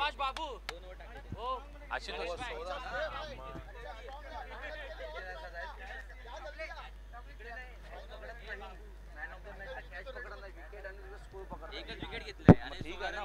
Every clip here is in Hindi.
शाबाश बाबू आशुतोष एकच विकेट घेतलाय आणि ठीक आहे ना.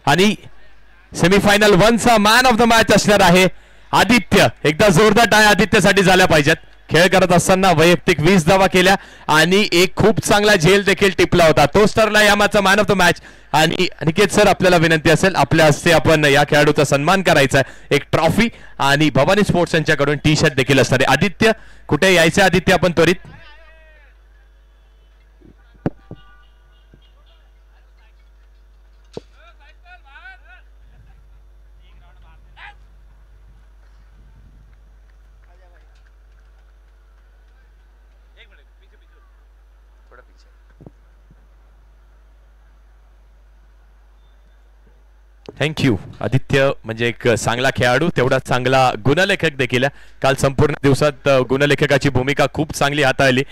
आणि सेमीफायनल 1 चा मॅन ऑफ द मॅच असणार आहे आदित्य. एकदा जोरदार टाळ्या आदित्यसाठी झाल्या पाहिजेत. खेळ करत असताना वैयक्तिक 20 धावा केल्या आणि एक खूप चांगला झेल देखील टिपला होता. तोच ठरला या मॅचचा मॅन ऑफ द मॅच. आणि अनिकेत सर आपल्याला विनंती असेल आपल्या हस्ते आपण या खेळाडूचा सन्मान करायचा आहे. एक ट्रॉफी आणि भवानी स्पोर्ट्स यांच्याकडून टी शर्ट देखील असणार आहे. आदित्य कुठे यायचं आदित्य आपण त्वरित. थँक्यू. आदित्य म्हणजे एक चांगला खेळाडू तेवढा चांगला गुणलेखक देखील. काल संपूर्ण दिवसात गुणलेखकाची भूमिका खूप चांगली हाताळली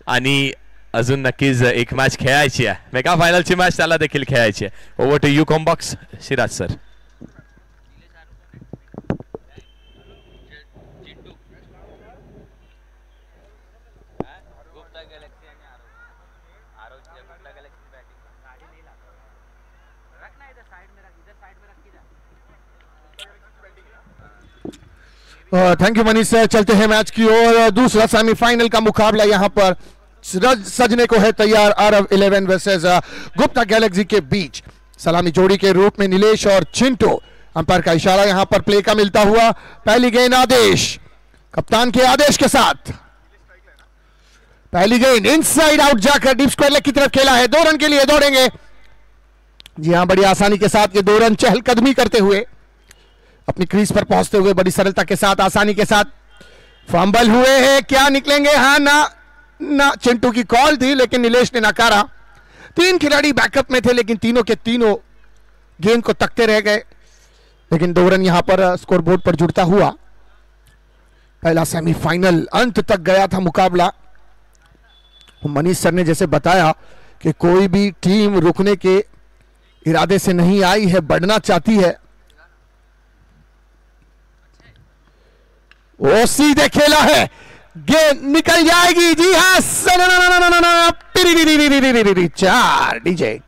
आणि अजून नक्कीच एक मॅच खेळायची आहे. मेगा फायनलची मॅच त्याला देखील खेळायची आहे. ओव्हर टू यू कॉम्बॉक्स Siraj sir. Thank you Manish sir. चलते हैं मैच की ओर. दूसरा सेमीफाइनल का मुकाबला यहां पर सजने को है तैयार. आरव 11 वर्सेस गुप्ता गैलेक्सी के बीच सलामी जोड़ी के रूप में नीलेश और चिंटू. अंपायर का इशारा यहां पर प्ले का मिलता हुआ. पहली गेंद आदेश, कप्तान के आदेश के साथ पहली गेंद इनसाइड आउट जाकर डीप स्क्वायर लेग की तरफ खेला है. 2 रन के लिए दौड़ेंगे. जी हां, बड़ी आसानी के साथ ये 2 रन चहलकदमी करते हुए अपनी क्रीज पर पहुंचते हुए बड़ी सरलता के साथ आसानी के साथ फंबल हुए हैं. क्या निकलेंगे? हाँ ना चिंटू की कॉल थी लेकिन नीलेश ने नकारा. 3 खिलाड़ी बैकअप में थे लेकिन तीनों के तीनों गेंद को तकते रह गए. लेकिन 2 रन यहां पर स्कोरबोर्ड पर जुड़ता हुआ. पहला सेमीफाइनल अंत तक गया था मुकाबला. मनीष सर ने जैसे बताया कि कोई भी टीम रुकने के इरादे से नहीं आई है, बढ़ना चाहती है. वो सीधे खेला है, गेंद निकल जाएगी. जी हाँ, 4 डीजे.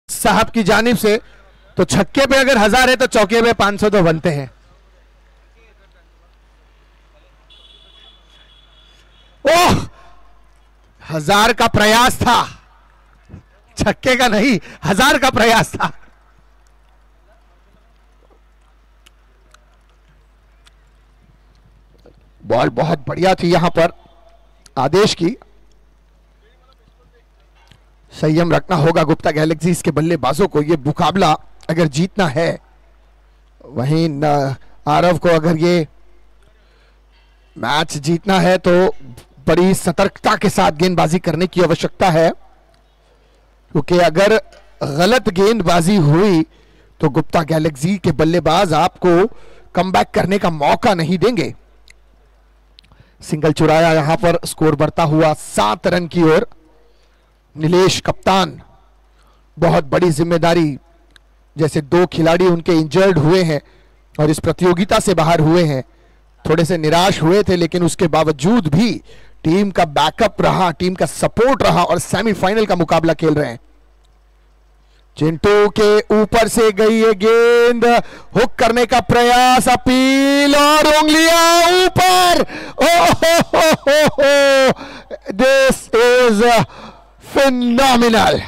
साहब की जानिब से तो छक्के पे अगर 1000 है तो चौके पे 500 तो बनते हैं. ओह, 1000 का प्रयास था, छक्के का नहीं, 1000 का प्रयास था. बॉल बहुत बढ़िया थी यहां पर आदेश की. संयम रखना होगा गुप्ता गैलेक्सीज के बल्लेबाजों को. यह मुकाबला अगर जीतना है, वहीं आरव को अगर ये मैच जीतना है तो बड़ी सतर्कता के साथ गेंदबाजी करने की आवश्यकता है, क्योंकि अगर गलत गेंदबाजी हुई तो गुप्ता गैलेक्सी के बल्लेबाज आपको कमबैक करने का मौका नहीं देंगे। सिंगल चुराया, यहां पर स्कोर बढ़ता हुआ 7 रन की ओर। नीलेश कप्तान, बहुत बड़ी जिम्मेदारी, जैसे 2 खिलाड़ी उनके इंजर्ड हुए हैं और इस प्रतियोगिता से बाहर हुए हैं, थोड़े से निराश हुए थे, लेकिन उसके बावजूद भी टीम का बैकअप रहा, टीम का सपोर्ट रहा और सेमीफाइनल का मुकाबला खेल रहे हैं। चिंटू के ऊपर से गई ये गेंद, हुक करने का प्रयास, अपील और उंगलियां ऊपर। This is phenomenal.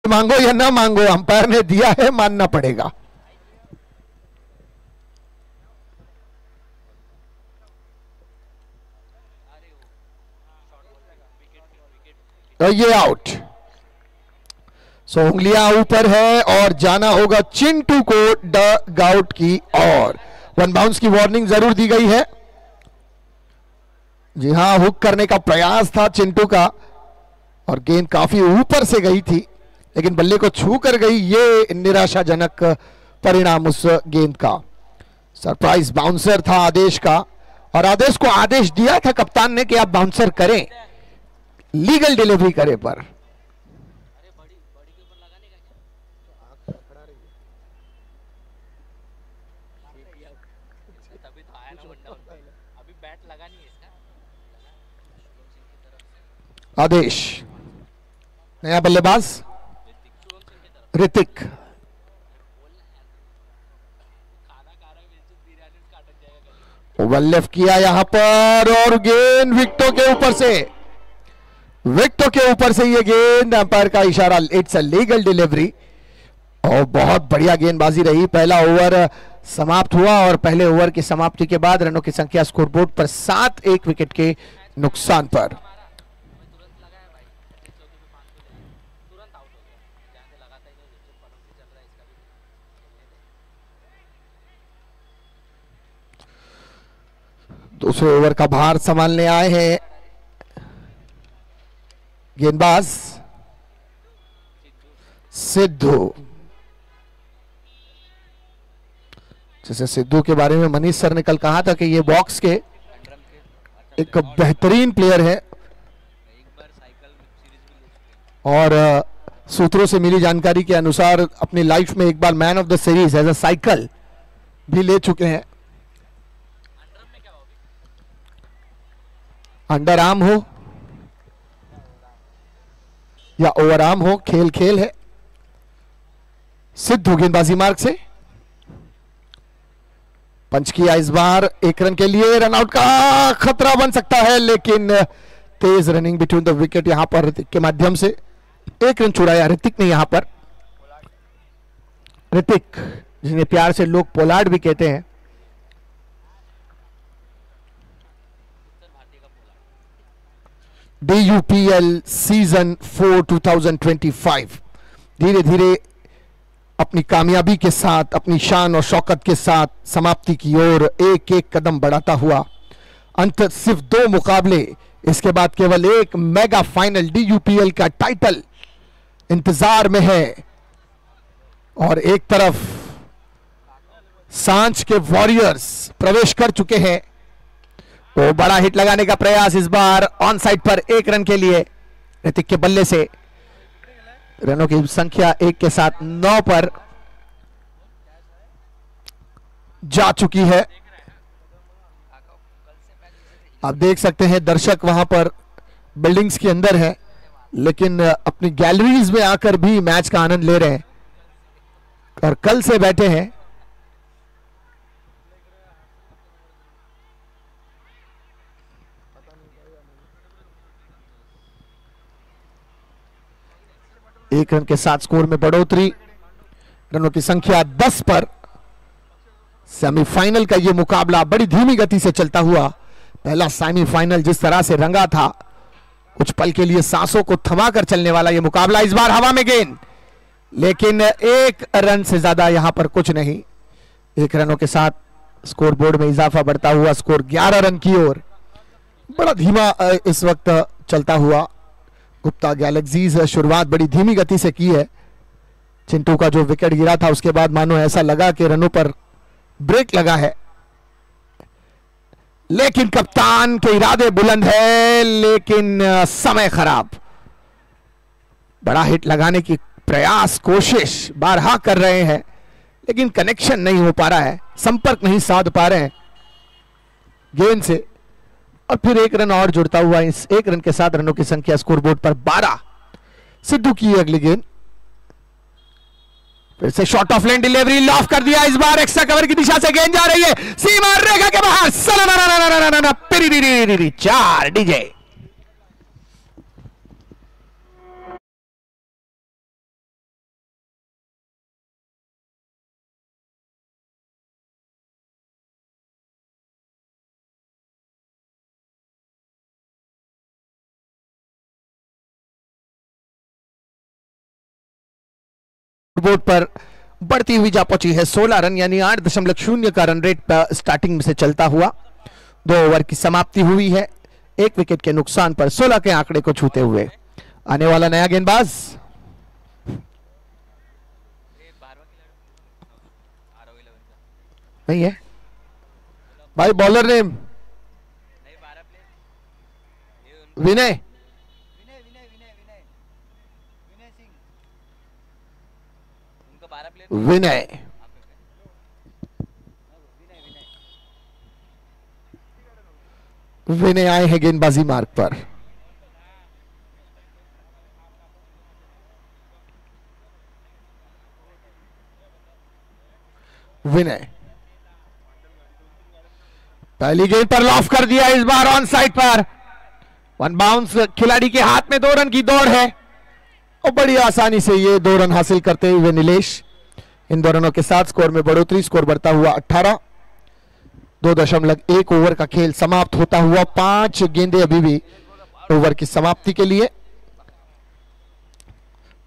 मांगो या ना मांगो, अंपायर ने दिया है, मानना पड़ेगा। तो ये आउट। सो उंगलियां ऊपर है और जाना होगा चिंटू को डग आउट की और 1 बाउंस की वार्निंग जरूर दी गई है। जी हां, हुक करने का प्रयास था चिंटू का और गेंद काफी ऊपर से गई थी, लेकिन बल्ले को छू कर गई। ये निराशाजनक परिणाम उस गेंद का। सरप्राइज बाउंसर था आदेश का और आदेश को आदेश दिया था कप्तान ने कि आप बाउंसर करें, लीगल डिलीवरी करें, पर आदेश। नया बल्लेबाज ऋतिक। ओवर लेफ्ट किया यहां पर और गेंद विकेटों के ऊपर से, विकेटों के ऊपर से ये गेंद, अंपायर का इशारा, इट्स अ लीगल डिलीवरी। और बहुत बढ़िया गेंदबाजी रही। पहला ओवर समाप्त हुआ और पहले ओवर की समाप्ति के बाद रनों की संख्या स्कोरबोर्ड पर 7, 1 विकेट के नुकसान पर। दूसरे ओवर का भार संभालने आए हैं गेंदबाज सिद्धू। जैसे सिद्धू के बारे में मनीष सर ने कल कहा था कि ये बॉक्स के एक बेहतरीन प्लेयर है और सूत्रों से मिली जानकारी के अनुसार अपनी लाइफ में एक बार man of the series as a cycle भी ले चुके हैं। अंडर आर्म हो या ओवर आर्म हो, खेल खेल है। सिद्धू गेंदबाजी मार्ग से पंच किया इस बार 1 रन के लिए। रनआउट का खतरा बन सकता है, लेकिन तेज रनिंग बिटवीन द विकेट यहां पर ऋतिक के माध्यम से 1 रन छुड़ाया ऋतिक ने यहां पर। ऋतिक, जिन्हें प्यार से लोग पोलार्ड भी कहते हैं, DUPL सीजन 4 2025 धीरे धीरे अपनी कामयाबी के साथ, अपनी शान और शौकत के साथ समाप्ति की ओर एक एक कदम बढ़ाता हुआ। अंत सिर्फ 2 मुकाबले, इसके बाद केवल एक मेगा फाइनल DUPL का टाइटल इंतजार में है। और एक तरफ सांझ के वॉरियर्स प्रवेश कर चुके हैं। वो बड़ा हिट लगाने का प्रयास इस बार ऑन साइड पर 1 रन के लिए ऋतिक के बल्ले से। रनों की संख्या 1 के साथ 9 पर जा चुकी है। आप देख सकते हैं दर्शक वहां पर बिल्डिंग्स के अंदर है, लेकिन अपनी गैलरीज में आकर भी मैच का आनंद ले रहे हैं और कल से बैठे हैं। 1 रन के साथ स्कोर में बढ़ोतरी, रनों की संख्या 10 पर। सेमीफाइनल का यह मुकाबला बड़ी धीमी गति से चलता हुआ, पहला सेमीफाइनल जिस तरह से रंगा था, कुछ पल के लिए सांसों को थमाकर चलने वाला यह मुकाबला, इस बार हवा में गेंद, लेकिन 1 रन से ज्यादा यहां पर कुछ नहीं। 1 रनों के साथ स्कोर बोर्ड में इजाफा बढ़ता हुआ स्कोर 11 रन की ओर। बड़ा धीमा इस वक्त चलता हुआ गुप्ता गैलेक्सीज शुरुआत बड़ी धीमी गति से की है। चिंटू का जो विकेट गिरा था उसके बाद मानो ऐसा लगा कि रनों पर ब्रेक लगा है, लेकिन कप्तान के इरादे बुलंद है, लेकिन समय खराब। बड़ा हिट लगाने की प्रयास कोशिश बारहा कर रहे हैं, लेकिन कनेक्शन नहीं हो पा रहा है, संपर्क नहीं साध पा रहे हैं गेंद से। और फिर 1 रन और जुड़ता हुआ, इस 1 रन के साथ रनों की संख्या स्कोरबोर्ड पर 12। सिद्धू की अगली गेंद, फिर से short of lane delivery, loaf कर दिया, इस बार एक्स्ट्रा कवर की दिशा से गेंद जा रही है सीमा रेखा के बाहर, 4 डीजे। बोर्ड पर बढ़ती हुई जा पहुंची है 16 रन, यानी 8.0 का रन रेट स्टार्टिंग में से चलता हुआ। 2 ओवर की समाप्ति हुई है 1 विकेट के नुकसान पर, 16 के आंकड़े को छूते हुए। आने वाला नया गेंदबाज नहीं है भाई, बॉलर नेम विनय, विनय विनय आए हैं गेंदबाजी मार्ग पर। विनय पहली गेंद पर लॉफ कर दिया, इस बार ऑन साइड पर 1 बाउंस, खिलाड़ी के हाथ में 2 रन की दौड़ है और बड़ी आसानी से ये 2 रन हासिल करते हुए नीलेश, इन 2 रनों के साथ स्कोर में बढ़ोतरी, स्कोर बढ़ता हुआ 18। 2.1 ओवर का खेल समाप्त होता हुआ, 5 गेंदें अभी भी ओवर की समाप्ति के लिए।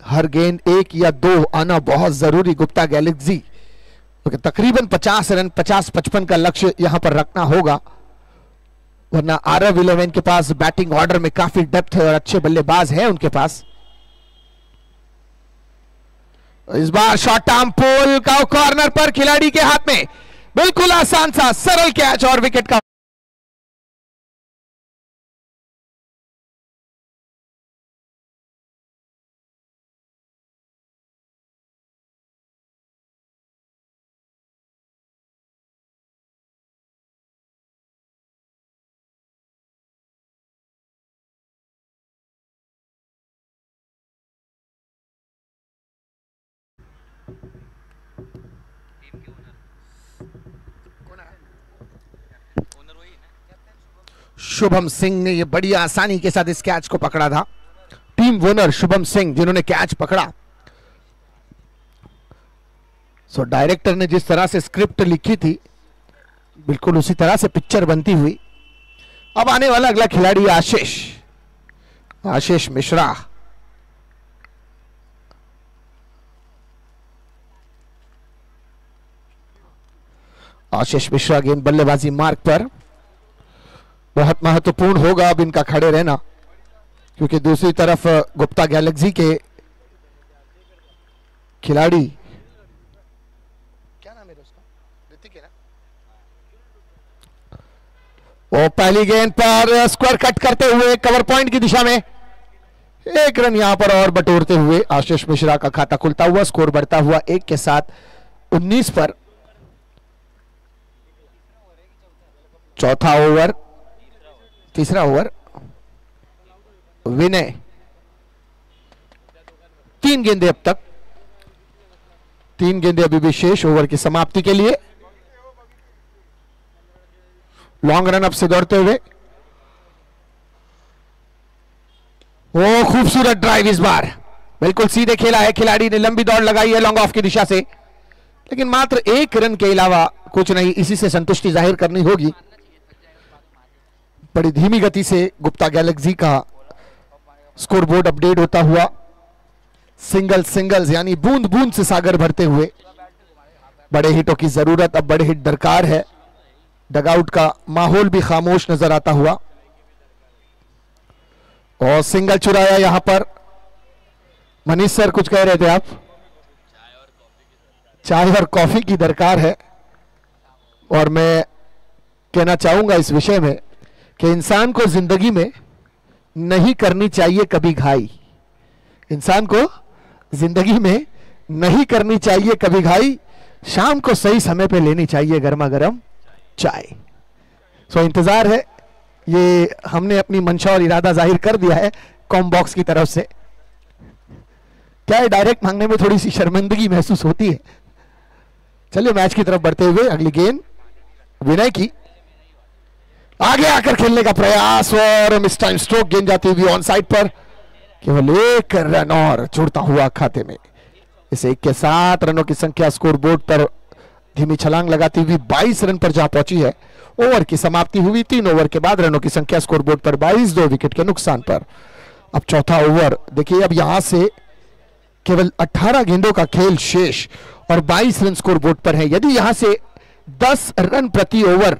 हर गेंद 1 या 2 आना बहुत जरूरी गुप्ता गैलेक्सी, क्योंकि तकरीबन 50 रन 50-55 का लक्ष्य यहां पर रखना होगा, वरना आरव 11 के पास बैटिंग ऑर्डर में काफी डेप्थ है और अच्छे बल्लेबाज हैं उनके पास। इस बार शॉर्ट आर्म पोल का कॉर्नर पर, खिलाड़ी के हाथ में बिल्कुल आसान सा सरल कैच और विकेट का शुभम सिंह ने ये बड़ी आसानी के साथ इस कैच को पकड़ा था। टीम ओनर शुभम सिंह जिन्होंने कैच पकड़ा। सो डायरेक्टर ने जिस तरह से स्क्रिप्ट लिखी थी बिल्कुल उसी तरह से पिक्चर बनती हुई। अब आने वाला अगला खिलाड़ी आशीष मिश्रा। आशीष मिश्रा गेंद बल्लेबाजी मार्ग पर, बहुत महत्वपूर्ण होगा अब इनका खड़े रहना, क्योंकि दूसरी तरफ गुप्ता गैलेक्सी के खिलाड़ी, क्या नाम है उसका, ऋतिक है ना, वो पहली गेंद पर स्क्वायर कट करते हुए कवर पॉइंट की दिशा में 1 रन यहां पर और बटोरते हुए आशीष मिश्रा का खाता खुलता हुआ, स्कोर बढ़ता हुआ 1 के साथ 19 पर। चौथा ओवर, तीसरा ओवर, विनय 3 गेंदें अब तक, 3 गेंदें अभी भी शेष ओवर की समाप्ति के लिए। लॉन्ग रन अप से दौड़ते हुए, ओ खूबसूरत ड्राइव इस बार बिल्कुल सीधे खेला है, खिलाड़ी ने लंबी दौड़ लगाई है लॉन्ग ऑफ की दिशा से, लेकिन मात्र 1 रन के अलावा कुछ नहीं, इसी से संतुष्टि जाहिर करनी होगी। बड़ी धीमी गति से गुप्ता गैलेक्सी का स्कोरबोर्ड अपडेट होता हुआ, सिंगल्स यानी बूंद बूंद से सागर भरते हुए। बड़े हिटों की जरूरत, अब बड़े हिट दरकार है। डगआउट का माहौल भी खामोश नजर आता हुआ और सिंगल चुराया यहां पर। मनीष सर कुछ कह रहे थे आप? चाय और कॉफी की दरकार है, और मैं कहना चाहूंगा इस विषय में कि इंसान को जिंदगी में नहीं करनी चाहिए कभी घाई। इंसान को जिंदगी में नहीं करनी चाहिए कभी घाई, शाम को सही समय पे लेनी चाहिए गर्मा गर्म चाय। सो इंतजार है, ये हमने अपनी मंशा और इरादा जाहिर कर दिया है कॉम बॉक्स की तरफ से। क्या है, डायरेक्ट मांगने में थोड़ी सी शर्मिंदगी महसूस होती है। चलिए मैच की तरफ बढ़ते हुए अगली गेंद विनय की, आगे आकर खेलने का प्रयास और मिस टाइम स्ट्रोक, गेंद जाती हुई ऑन साइड पर, केवल 1 रन और जुड़ता हुआ खाते में। इस 1 के साथ रनों की संख्या स्कोर बोर्ड पर धीमी छलांग लगाती हुई 22 रन पर जा पहुंची है। ओवर की समाप्ति हुई, 3 ओवर के बाद रनों की संख्या स्कोर बोर्ड पर 22, 2 विकेट के नुकसान पर। अब चौथा ओवर देखिए, अब यहां से केवल 18 गेंदों का खेल शेष और 22 रन स्कोर बोर्ड पर है। यदि यहां से 10 रन प्रति ओवर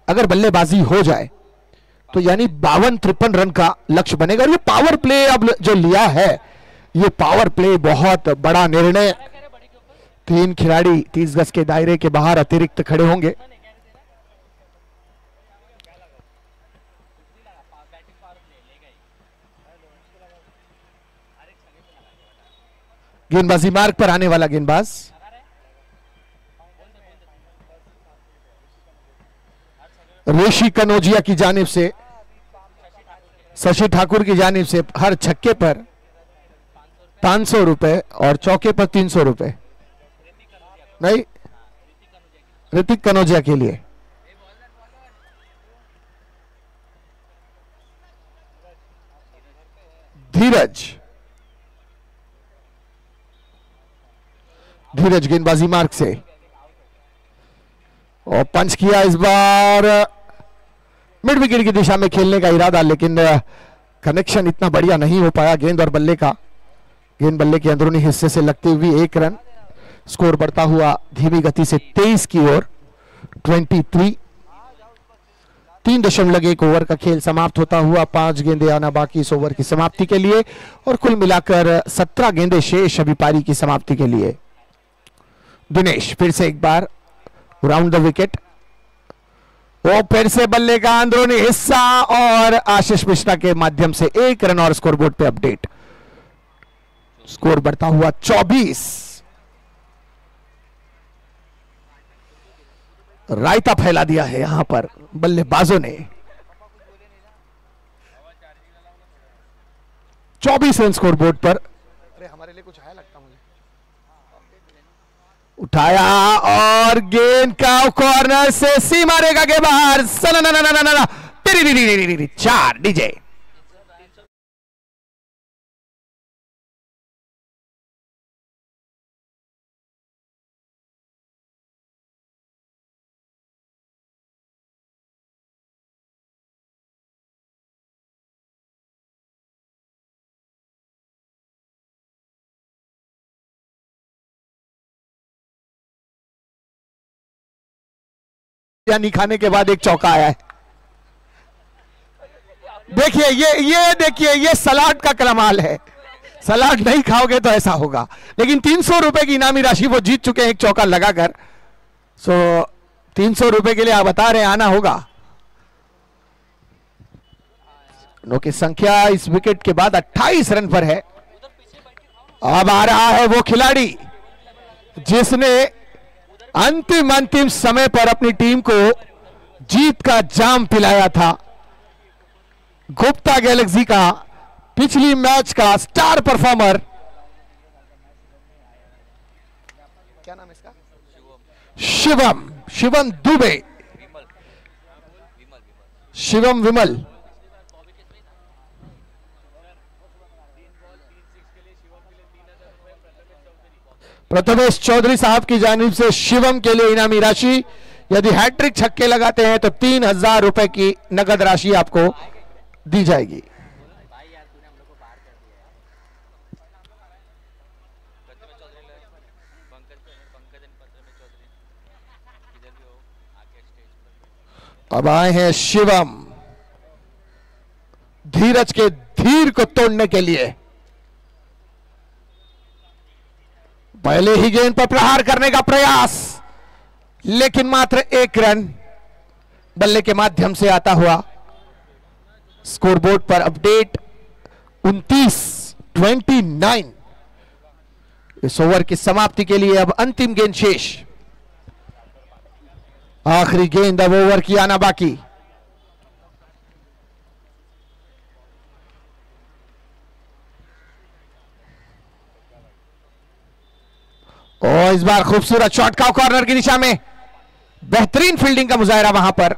अगर बल्लेबाजी हो जाए तो यानी 52-53 रन का लक्ष्य बनेगा। और ये पावर प्ले अब जो लिया है, ये पावर प्ले बहुत बड़ा निर्णय। 3 खिलाड़ी 30 गज के दायरे के बाहर अतिरिक्त खड़े होंगे। गेंदबाजी मार्ग पर आने वाला गेंदबाज ऋषि कनौजिया की जानिब से, शशि ठाकुर की जानिब से हर छक्के पर 500 रुपए और चौके पर 300 रुपए। नहीं, ऋतिक कनौजिया के लिए। धीरज गेंदबाजी मार्ग से और पंच किया इस बार मिड विकेट की दिशा में खेलने का इरादा, लेकिन कनेक्शन इतना बढ़िया नहीं हो पाया गेंद और बल्ले का। गेंद बल्ले के अंदरूनी हिस्से से लगते हुए 1 रन, स्कोर बढ़ता हुआ धीमी गति से 23 की ओर 23। 3.1 ओवर का खेल समाप्त होता हुआ, 5 गेंदें आना बाकी इस ओवर की समाप्ति के लिए, और कुल मिलाकर 17 गेंदें शेष अभी पारी की समाप्ति के लिए। दिनेश फिर से एक बार राउंड द विकेट, वो फिर से बल्ले का अंदरूनी हिस्सा और आशीष मिश्रा के माध्यम से 1 रन और स्कोरबोर्ड पे अपडेट। स्कोर बढ़ता हुआ 24। रायता फैला दिया है यहां पर बल्लेबाजों ने। 24 रन स्कोरबोर्ड पर। अरे हमारे लिए कुछ है लगता मुझे। उठाया और गेंद का कॉर्नर से सीमा रेखा के बाहर, 4 डीजे। नहीं खाने के बाद एक चौका आया है। देखिए ये देखिए, ये सलाद का कमाल है। सलाद नहीं खाओगे तो ऐसा होगा, लेकिन 300 रुपए की इनामी राशि वो जीत चुके हैं एक चौका लगाकर। सो 300 रुपए के लिए आप बता रहे हैं आना होगा। रनों की संख्या इस विकेट के बाद 28 रन पर है। अब आ रहा है वो खिलाड़ी जिसने अंतिम समय पर अपनी टीम को जीत का जाम पिलाया था। गुप्ता गैलेक्सी का पिछली मैच का स्टार परफॉर्मर, क्या नाम है इसका? शिवम दुबे, शिवम विमल। प्रथमेश चौधरी साहब की जानिब से शिवम के लिए इनामी राशि, यदि हैट्रिक छक्के लगाते हैं तो 3,000 रुपए की नगद राशि आपको दी जाएगी। अब आए हैं शिवम धीरज के धीर को तोड़ने के लिए। पहले ही गेंद पर प्रहार करने का प्रयास, लेकिन मात्र 1 रन बल्ले के माध्यम से आता हुआ। स्कोरबोर्ड पर अपडेट 29 इस ओवर की समाप्ति के लिए अब अंतिम गेंद शेष। आखिरी गेंद अब ओवर की आना बाकी। और इस बार खूबसूरत शॉट का कॉर्नर की दिशा में, बेहतरीन फील्डिंग का मुजाहरा वहां पर।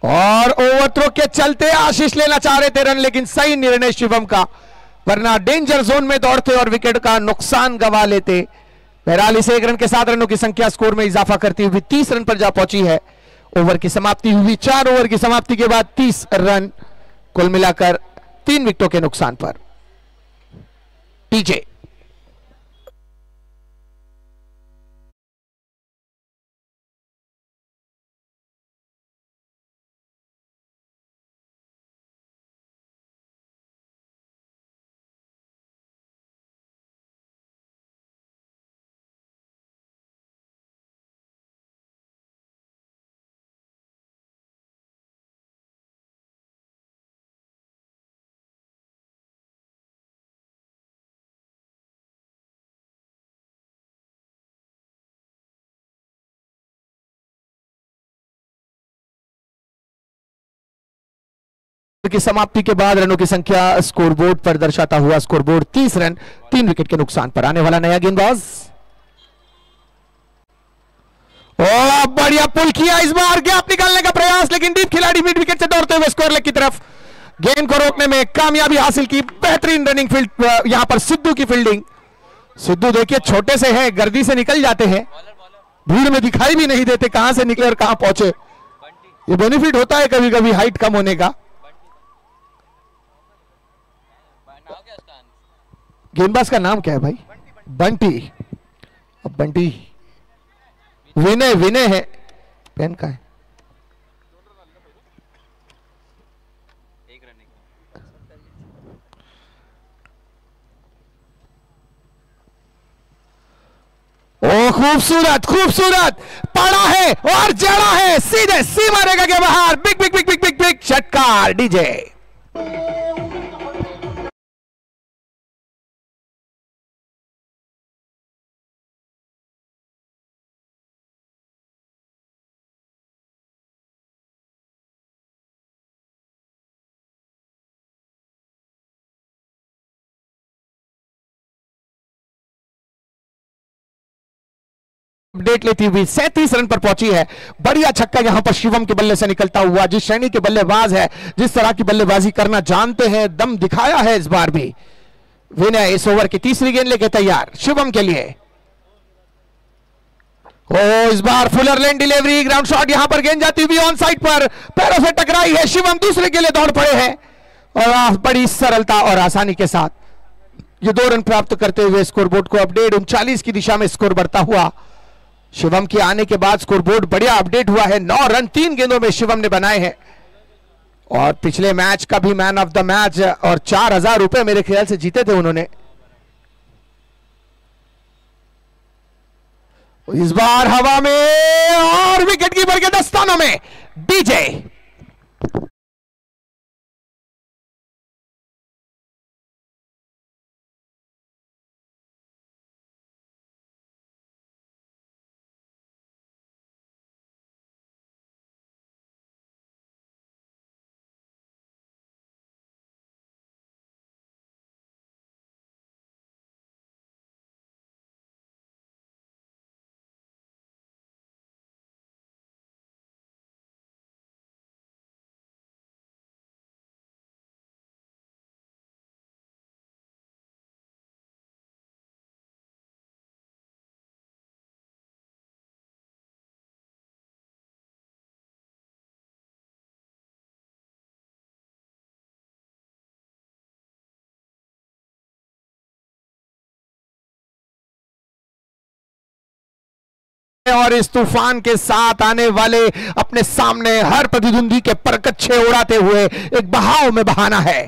और ओवरथ्रो के चलते आशीष लेना चाह रहे थे रन, लेकिन सही निर्णय शिवम का, वरना डेंजर जोन में दौड़ते और विकेट का नुकसान गंवा लेते। 42 रन के साथ रनों की संख्या स्कोर में इजाफा करती हुई 30 रन पर जा पहुंची है। ओवर की समाप्ति हुई 4 ओवर की समाप्ति के बाद 30 रन, कुल मिलाकर 3 विकेटों के नुकसान पर। टीजे की समाप्ति के बाद रनों की संख्या स्कोरबोर्ड पर दर्शाता हुआ स्कोरबोर्ड 30 रन 3 विकेट के नुकसान पर। आने वाला नया गेंदबाज, ओ बढ़िया पुल किया, इस बार गैप निकालने का प्रयास, लेकिन डीप खिलाड़ी मिड विकेट से दौड़ते हुए स्कोर लेग की तरफ गेंद को रोकने में कामयाबी हासिल की। बेहतरीन रनिंग फील्ड, यहां पर सिद्धू की फील्डिंग। सिद्धू देखिए छोटे से हैं, गर्दी से निकल जाते हैं, भीड़ में दिखाई भी नहीं देते कहां से निकले और कहां पहुंचे। ये बेनिफिट होता है कभी कभी हाइट कम होने का। गेंदबाज का नाम क्या है भाई? बंटी। अब बंटी विनय, विनय है, पेन का है। ओ खूबसूरत खूबसूरत पड़ा है और जड़ा है, सीधे सीमा रेखा के बाहर। Big big big big big big षटकार डीजे। अपडेट लेती हुई 37 रन पर पहुंची है। बढ़िया छक्का यहां पर शिवम के बल्ले से निकलता हुआ। जिस श्रेणी के बल्लेबाज है, जिस तरह की बल्लेबाजी करना जानते हैं, दम दिखाया है इस बार भी। विनय इस ओवर की तीसरी गेंद लेके तैयार शिवम के लिए। ओ इस बार फुलर लेन डिलीवरी, ग्राउंड शॉट, यहां पर गेंद जाती हुई ऑन साइड पर पैरों से टकराई है। शिवम दूसरे के लिए दौड़ पड़े हैं और बड़ी सरलता और आसानी के साथ ये 2 रन प्राप्त करते हुए स्कोरबोर्ड को अपडेट 39 की दिशा में स्कोर बढ़ता हुआ। शिवम के आने के बाद स्कोरबोर्ड बढ़िया अपडेट हुआ है। 9 रन 3 गेंदों में शिवम ने बनाए हैं और पिछले मैच का भी मैन ऑफ द मैच और 4,000 रुपए मेरे ख्याल से जीते थे उन्होंने। इस बार हवा में और विकेट कीपर के दस्तानों में डीजे। और इस तूफान के साथ आने वाले अपने सामने हर प्रतिद्वंदी के परकच्छे उड़ाते हुए एक बहाव में बहाना है,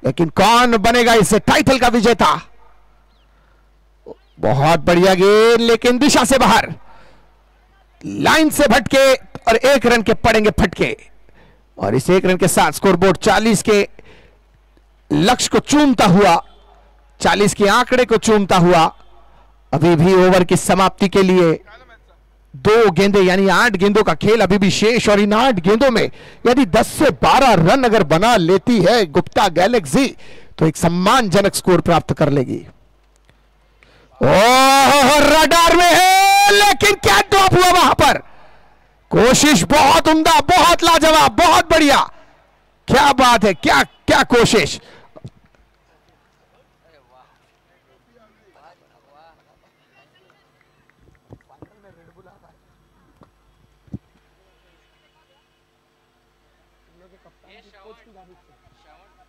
लेकिन कौन बनेगा इस टाइटल का विजेता। बहुत बढ़िया गेंद, लेकिन दिशा से बाहर, लाइन से भटके और 1 रन के पड़ेंगे फटके, और इस 1 रन के साथ स्कोरबोर्ड 40 के लक्ष्य को चूमता हुआ, 40 के आंकड़े को चूमता हुआ अभी भी ओवर की समाप्ति के लिए 2 गेंदें यानी 8 गेंदों का खेल अभी भी शेष, और इन 8 गेंदों में यदि 10 से 12 रन अगर बना लेती है गुप्ता गैलेक्सी तो एक सम्मानजनक स्कोर प्राप्त कर लेगी। ओह, रडार में है, लेकिन क्या ड्रॉप हुआ वहां पर। कोशिश बहुत उम्दा, बहुत लाजवाब, बहुत बढ़िया, क्या बात है, क्या क्या कोशिश।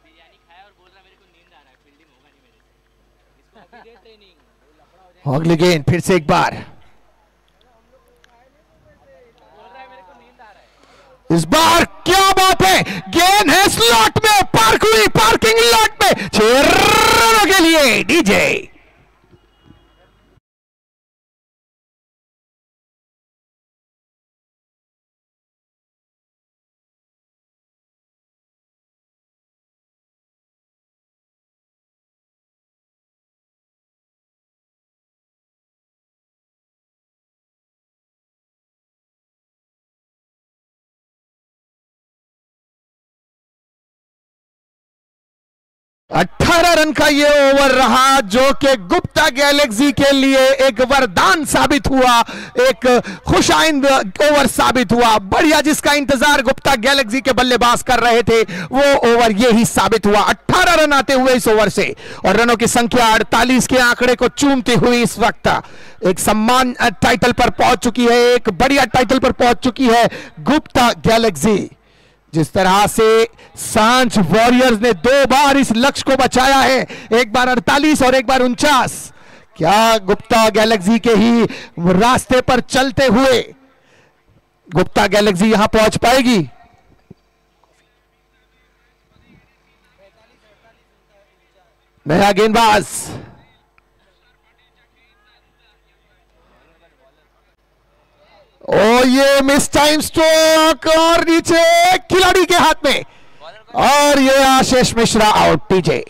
बिरयानी खाया और बोल रहा मेरे को नींद आ रहा है, फील्डिंग होगा नहीं मेरे से, इसको अभी दे ट्रेनिंग। अगली गेंद फिर से एक बार, इस बार क्या बात है, गेंद है स्लॉट में, पार्क हुई, पार्किंग लॉट में, 6 रनों के लिए डीजे। अठारह रन का ये ओवर रहा जो कि गुप्ता गैलेक्सी के लिए एक वरदान साबित हुआ, एक खुशाइंद ओवर साबित हुआ। बढ़िया, जिसका इंतजार गुप्ता गैलेक्सी के बल्लेबाज कर रहे थे वो ओवर ये ही साबित हुआ। 18 रन आते हुए इस ओवर से, और रनों की संख्या 48 के आंकड़े को चूमती हुई इस वक्त एक सम्मान टाइटल पर पहुंच चुकी है, एक बढ़िया टाइटल पर पहुंच चुकी है गुप्ता गैलेक्सी। जिस तरह से सांझ वॉरियर्स ने 2 बार इस लक्ष्य को बचाया है, एक बार 48 और एक बार 49, क्या गुप्ता गैलेक्सी के ही रास्ते पर चलते हुए गुप्ता गैलेक्सी यहां पहुंच पाएगी? नया गेंदबाज, ओ ये मिस टाइम स्ट्रोक, और नीचे खिलाड़ी के हाथ में, और ये आशीष मिश्रा आउट। टीजे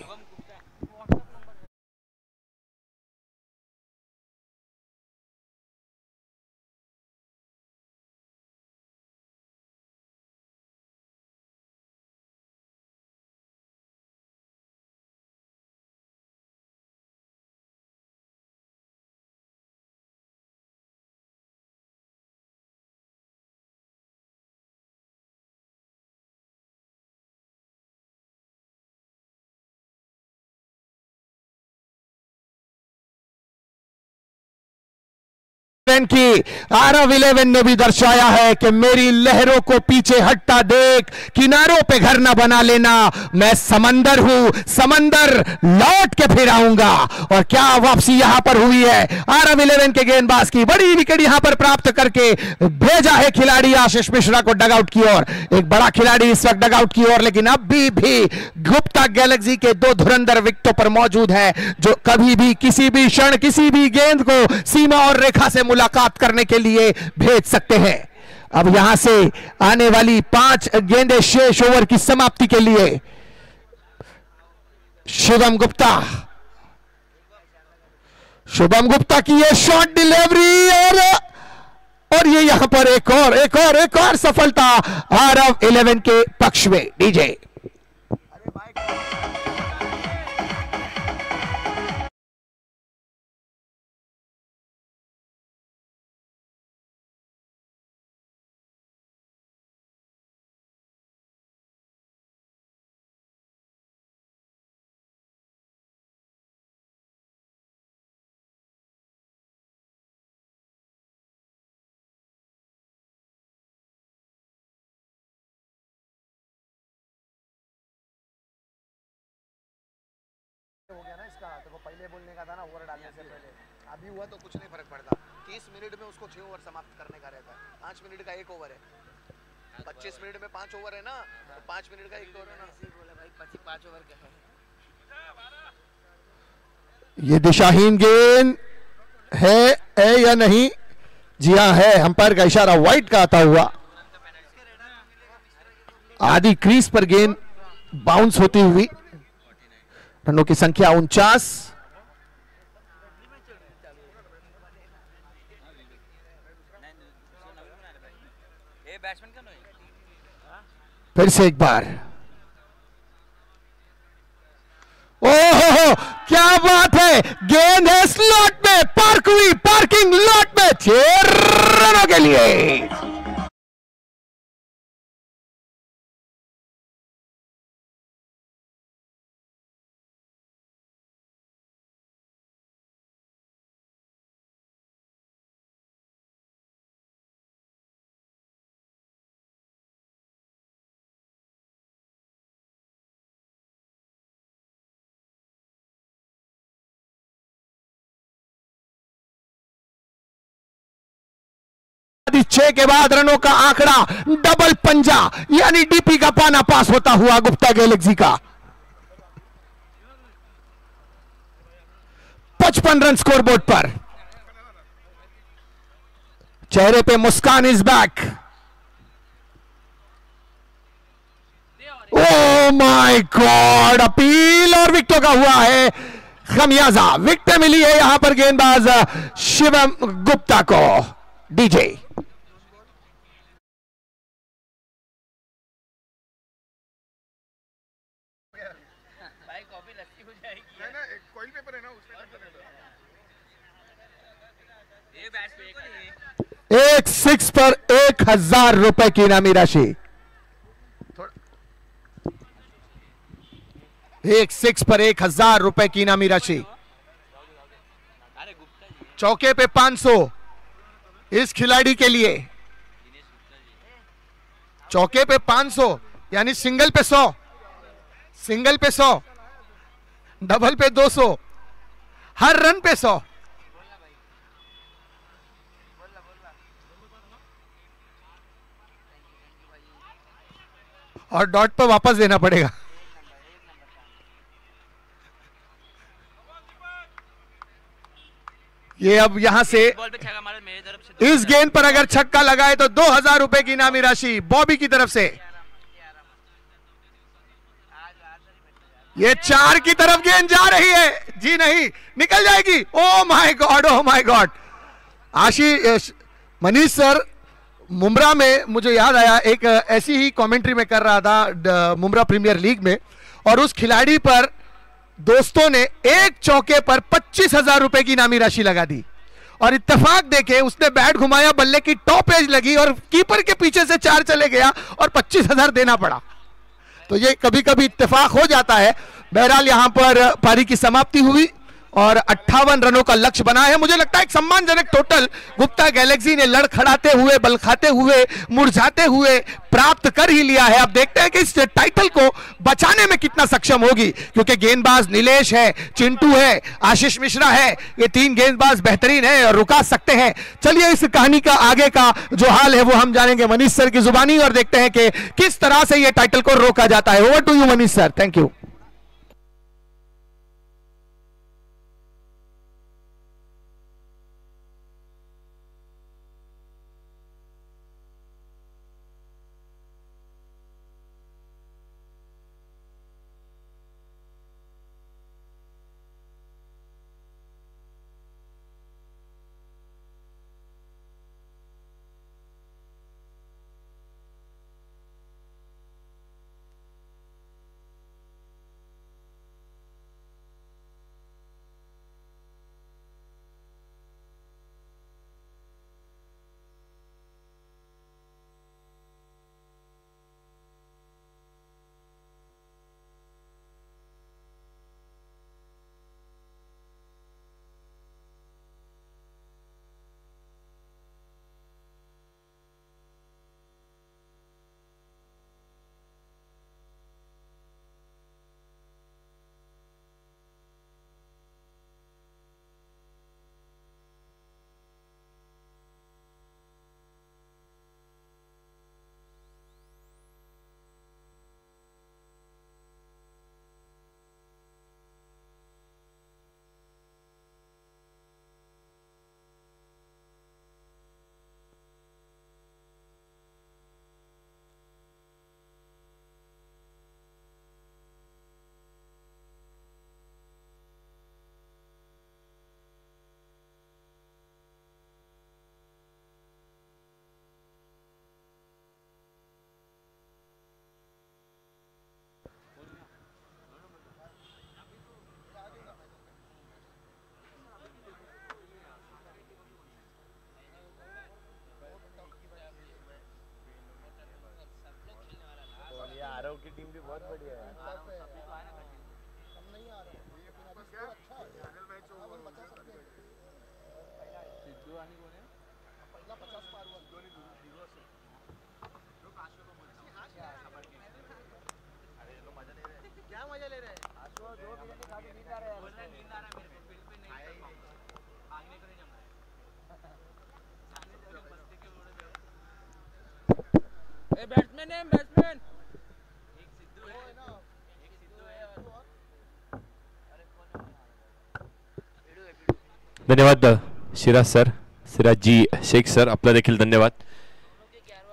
की आरव 11 ने भी दर्शाया है कि मेरी लहरों को पीछे हटता देख, किनारों पे घर ना बना लेना, मैं समंदर हूं, समंदर लौट के फिर आऊंगा। और क्या वापसी यहां पर हुई है आरव 11 के गेंदबाज की, बड़ी विकेट यहां पर प्राप्त करके भेजा है खिलाड़ी आशीष मिश्रा को डगआउट की ओर। एक बड़ा खिलाड़ी इस वक्त डगआउट की ओर, लेकिन अभी भी गुप्ता गैलेक्सी के 2 धुरंधर विकेटों पर मौजूद है जो कभी भी किसी भी क्षण किसी भी गेंद को सीमा और रेखा से मुलाकात करने के लिए भेज सकते हैं। अब यहां से आने वाली 5 गेंदें शेष ओवर की समाप्ति के लिए शुभम गुप्ता की ये शॉट डिलीवरी, और ये यहां पर एक और सफलता आरव 11 के पक्ष में। डीजे हो गया ना इसका, तो पहले बोलने का था ना ओवर डालने से पहले, अभी हुआ तो कुछ नहीं फर्क पड़ता। 30 मिनट में उसको 6 ओवर समाप्त करने का रहता है। 5 मिनट का 1 ओवर है। 25 मिनट में 5 ओवर है ना, तो 5 मिनट का 1 ओवर है ना। बोला भाई 5 ओवर का है। ये दिशाहीन गेंद है या नहीं? जी हाँ है, अंपायर का इशारा वाइड का आता हुआ। आधी क्रीज पर गेंद बाउंस होती हुई। रनों की संख्या 49। फिर से एक बार। ओहो क्या बात है, गेंद है स्लॉट में, पार्क हुई, पार्किंग लॉट में 6 रनों के लिए। छह के बाद रनों का आंकड़ा डबल पंजा यानी डीपी का पाना पास होता हुआ गुप्ता गैलेक्सी का 55 रन स्कोरबोर्ड पर। चेहरे पे मुस्कान is back. Oh my god, appeal और विकेटों का हुआ है खमियाजा। विकेट मिली है यहां पर गेंदबाज शिवम गुप्ता को। डीजे भाई कॉफी लस्सी हो जाएगी। ना एक कॉइल पेपर है ना उसमें ये बैट पे एक 6 पर 1000 रुपए की इनामी राशि। एक 6 पर 1000 रुपए की इनामी राशि। अरे गुप्ता जी, चौके पे 500 इस खिलाड़ी के लिए। चौके पे 500 यानी सिंगल पे 100, सिंगल पे 100, डबल पे 200, हर रन पे 100। और डॉट पर वापस देना पड़ेगा। ये अब यहां से बॉल पे छक्का मारा मेरी तरफ से। इस गेंद पर अगर छक्का लगाए तो 2000 रुपए की इनामी राशि बॉबी की तरफ से। ये 4 की तरफ गेंद जा रही है। जी नहीं, निकल जाएगी। ओ my God, O my God. Ashish Manish sir, Mumbra में मुझे याद आया, एक ऐसी ही कमेंट्री में कर रहा था मुम्बरा प्रीमियर लीग में, और उस खिलाड़ी पर दोस्तों ने एक चौके पर 25,000 रुपए की इनामी राशि लगा दी, और इत्तेफाक देखे उसने बैट घुमाया, बल्ले की टॉप एज लगी और कीपर के पीछे से 4 चले गया और 25,000 देना पड़ा। तो ये कभी कभी इत्तेफाक हो जाता है। बहरहाल यहां पर पारी की समाप्ति हुई और 58 रनों का लक्ष्य बना है। मुझे लगता है एक सम्मानजनक टोटल गुप्ता गैलेक्सी ने लड़खड़ाते हुए, बल खाते हुए, मुरझाते हुए प्राप्त कर ही लिया है। अब देखते हैं कि इस टाइटल को बचाने में कितना सक्षम होगी, क्योंकि गेंदबाज नीलेश है, चिंटू है, आशीष मिश्रा है, ये 3 गेंदबाज बेहतरीन है और रुका सकते हैं। चलिए इस कहानी का आगे का जो हाल है वो हम जानेंगे मनीष सर की जुबानी, और देखते हैं कि किस तरह से ये टाइटल को रोका जाता है। Over to you Manish sir, thank you. Batsman है बैट्समैन एक सिद्धू है धन्यवाद सिराज सर, सिराजजी शेख सर, आपला देखील धन्यवाद.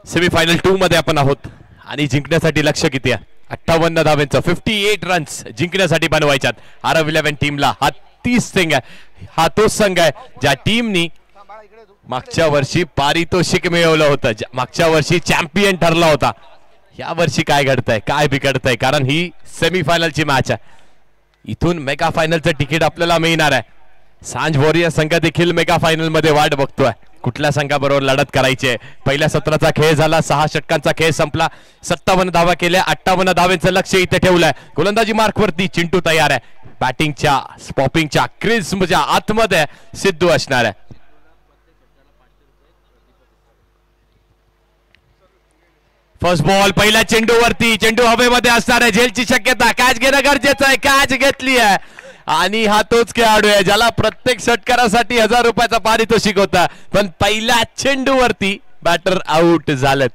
सेमीफायनल 2 मध्ये आपण आहोत आणि जिंकण्यासाठी लक्ष किती आहे? 58 धावांचं 58 रन्स जिंकण्यासाठी बनवायच्यात. आरव 11 टीमला हा 30 संघ आहे, हा तोच संघ आहे ज्या टीमनी मागच्या वर्षी पारितोषिक मिळवलं होतं, मागच्या वर्षी चॅम्पियन ठरला होता. या वर्षी काय घडतंय, काय बिघडतंय? कारण ही सेमीफायनलची मॅच आहे. इथून मेगा फायनलचं तिकीट आपल्याला मिळणार आहे. सांज वॉरियर संघ देखील मेगा फायनल मध्ये वाट बघतोय कुठल्या संघाबरोबर लढत करायची आहे. पहिल्या सत्राचा खेळ झाला, 6 षटकांचा खेळ संपला, 57 धावा केल्या, 58 धावेचं लक्ष इथे ठेवलंय. गोलंदाजी मार्कवरती चिंटू तयार आहे. बॅटिंगच्या स्पॉपिंगच्या क्रीजच्या आतमध्ये सिद्धू असणार आहे. फर्स्ट बॉल पहिल्या चेंडूवरती, चेंडू हवेमध्ये असणार आहे, झेलची शक्यता, कॅच घेणं गरजेचं आहे. कॅच घेतली आहे आणि हा तोच खेळाडू आहे ज्याला प्रत्येक षटकारासाठी 1000 रुपयाचा पारितोषिक होता, पण पहिल्या चेंडूवरती बॅटर आउट झालेत.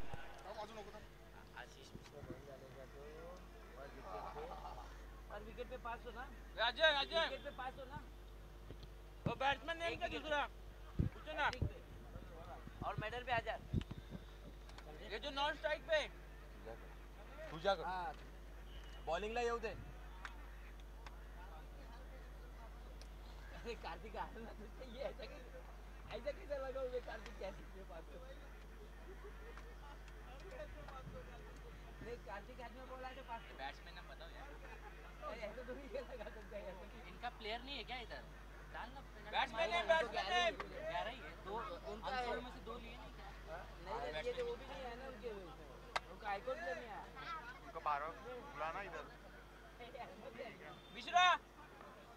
और मेडल पे आजा, ये जो नॉन स्ट्राइक पे तुझ्या बॉलिंगला येऊ दे. अरे कार्तिक ये ऐसा कैसा लगा हुआ कार्तिक कैसे के पास नहीं कार्तिक हाथ में बॉल आए तो पास बैट्समैन ने बताओ यार, ऐसा तो नहीं लगा सकता है. इनका प्लेयर नहीं है क्या इधर? डालना बैट्समैन है, बैट्समैन है, कह रही है तो उनका में से 2 लिए नहीं क्या? नहीं ये तो वो भी नहीं है ना उनके, उनका आइकॉन प्लेयर नहीं है, उनका 12 बुलाना इधर. मिश्रा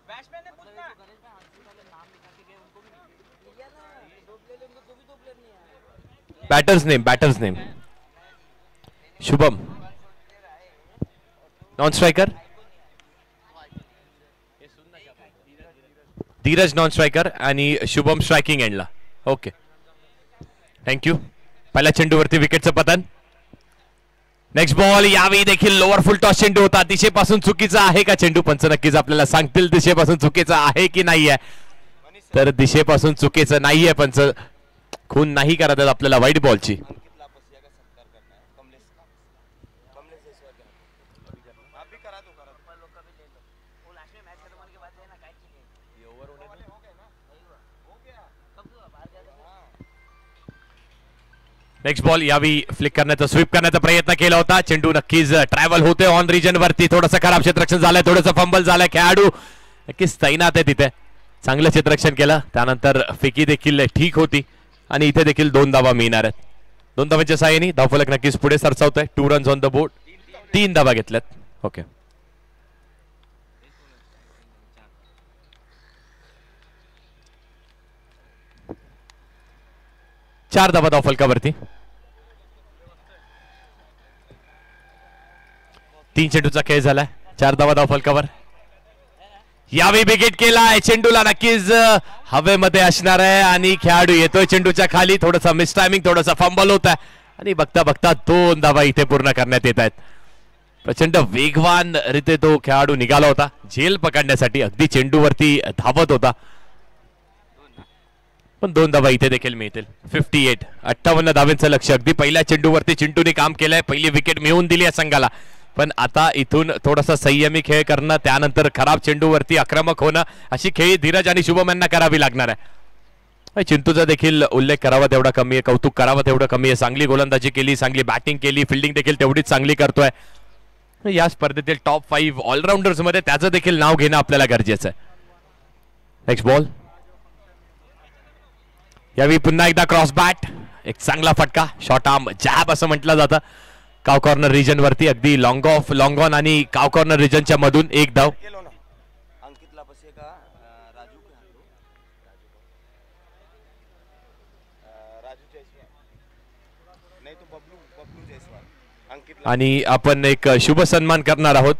बैट्समैन ने पूछना गणेश भाई आंसर वाले नाम लिखा के गए, उनको भी नहीं लिया ना. 2 प्लेयर उनको तो भी 2 प्लेयर नहीं है. Batters name Shubham non striker, Dheeraj non striker आणि शुभम स्ट्रायकिंग एंडला. Okay thank you. पहिल्या चेंडूवरती विकेटचं पतन. नेक्स्ट बॉल, यावेळी देखील लोअर फुल टॉस चेंडू होता. दिशेपासून चुकीचा आहे का चेंडू? पंच नक्कीच आपल्याला सांगतील दिशेपासून चुकीचा आहे की नाहीये. तर दिशेपासून चुकीचं नाहीये, पंच खून नाही करत आहेत आपल्याला व्हाईट बॉलची. नेक्स्ट बॉल, यावेळी फ्लिक करण्याचा, स्वीप करण्याचा प्रयत्न केला होता. चेंडू नक्कीच ट्रॅव्हल होते ऑन रिजन वरती. थोडंसं खराब क्षेत्ररक्षण झालंय, थोडंसं फंबल झालंय. खेळाडू नक्कीच तैनात आहे तिथे, चांगलं क्षेत्ररक्षण केलं. त्यानंतर फिकी देखील ठीक होती आणि इथे देखील 2 धावा मिळणार आहेत. 2 धावांच्या साहाय्याने धावफलक नक्कीच पुढे सरसावतोय. 2 रन्स ऑन द बोर्ड, 3 धावा घेतल्यात. ओके 4 धावा धावफलकावरती. 3 चेंडूचा खेळ झालाय, 4 धावा धावफलकावर. यावेळी विकेट केलाय, चेंडूला नक्कीच हवेमध्ये असणार आहे आणि खेळाडू येतोय चेंडूच्या खाली. थोडासा मिस टायमिंग, थोडासा फंबल होत आहे आणि बघता बघता 2 धावा इथे पूर्ण करण्यात येत आहेत. प्रचंड वेगवान रीते तो खेळाडू निघाला होता झेल पकडण्यासाठी, अगदी चेंडूवरती धावत होता, पण 2 धावा इथे देखील मिळतील. 58 धावांचं लक्ष अगदी पहिल्या चेंडूवरती चिंटूने काम केलंय. पहिली विकेट मिळवून दिली या संघाला, पण आता इथून थोडासा संयमी खेळ करणं, त्यानंतर खराब चेंडूवरती आक्रमक होणं, अशी खेळी धीरज आणि शुभम यांना करावी लागणार आहे. चिंटूचा देखील उल्लेख करावा तेवढा कमी आहे, कौतुक करावं तेवढं कमी आहे. चांगली गोलंदाजी केली, चांगली बॅटिंग केली, फिल्डिंग देखील तेवढीच चांगली करतोय. या स्पर्धेतील टॉप 5 ऑलराऊंडर्स मध्ये त्याचं देखील नाव घेणं आपल्याला गरजेचं आहे. नेक्स्ट बॉल, यावेळी पुन्हा एकदा क्रॉस बॅट, एक चांगला फटका, शॉर्ट आर्म जॅब असं म्हटलं जातं. काव कॉर्नर रिजन वरती अगदी लॉंग ऑन आणि काव कॉर्नर रिजनच्या मधून एक धाव. आणि आपण एक शुभ सन्मान करणार आहोत.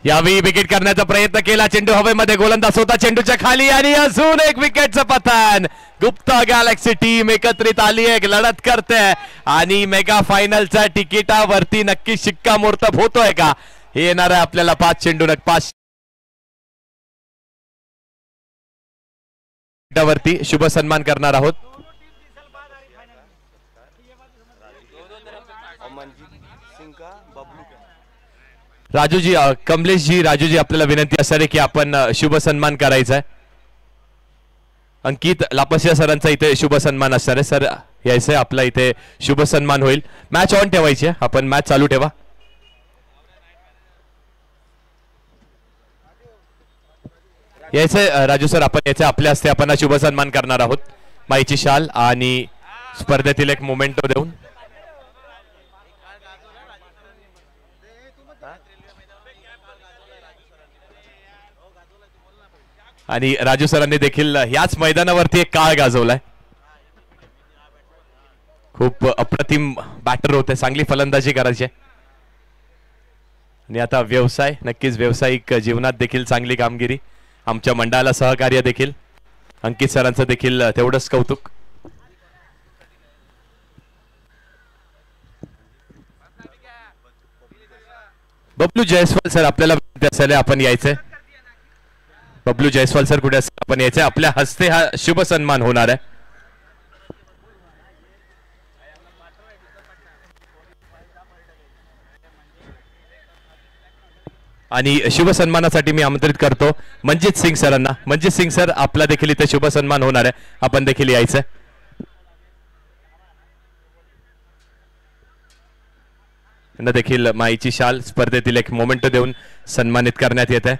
यावेळी विकेट करण्याचा प्रयत्न केला, चेंडू हवेमध्ये, गोलंदाज होता चेंडूच्या खाली आणि अजून एक विकेटचं पतन. गुप्ता गॅलेक्सी टीम एकत्रित आली, एक लढत करते आणि मेगा फायनलच्या तिकिटावरती नक्की शिक्कामोर्तब होतोय का हे येणार आहे आपल्याला. 5 चेंडू 5 वरती शुभ सन्मान करणार आहोत. राजूजी, कमलेशजी, राजूजी आपल्याला विनंती असणार आहे की आपण शुभ सन्मान करायचा आहे. अंकित लापसिया सरांचा इथे शुभ सन्मान असणार आहे. सर यायचंय, आपला इथे शुभ सन्मान होईल. मॅच ऑन ठेवायची आहे, आपण मॅच चालू ठेवा. यायचंय राजू सर, आपण यायचं, आपल्या हस्ते आपण शुभ सन्मान करणार आहोत. माईची शाल आणि स्पर्धेतील एक मोमेंटो देऊन. आणि राजू सरांनी देखील याच मैदानावरती एक काळ गाजवलाय. खूप अप्रतिम बॅटर होते, चांगली फलंदाजी करायची. आणि आता व्यवसाय, नक्कीच व्यावसायिक जीवनात देखील चांगली कामगिरी. आमच्या मंडळाला सहकार्य देखील अंकित सरांचं देखील तेवढंच कौतुक. बबलू जयस्वाल सर आपल्याला विनंती असेल, आपण यायचंय. बबलू जयस्वाल सर कुठे असेल, आपण यायचंय. आपल्या हस्ते हा शुभ सन्मान होणार आहे. आणि शुभ सन्मानासाठी मी आमंत्रित करतो मनजित सिंग सरांना. मनजित सिंग सर, आपला देखील इथे शुभ सन्मान होणार आहे, आपण देखील यायचंय. त्यांना देखील माईची शाल स्पर्धेतील एक मोमेंट देऊन सन्मानित करण्यात येत आहे.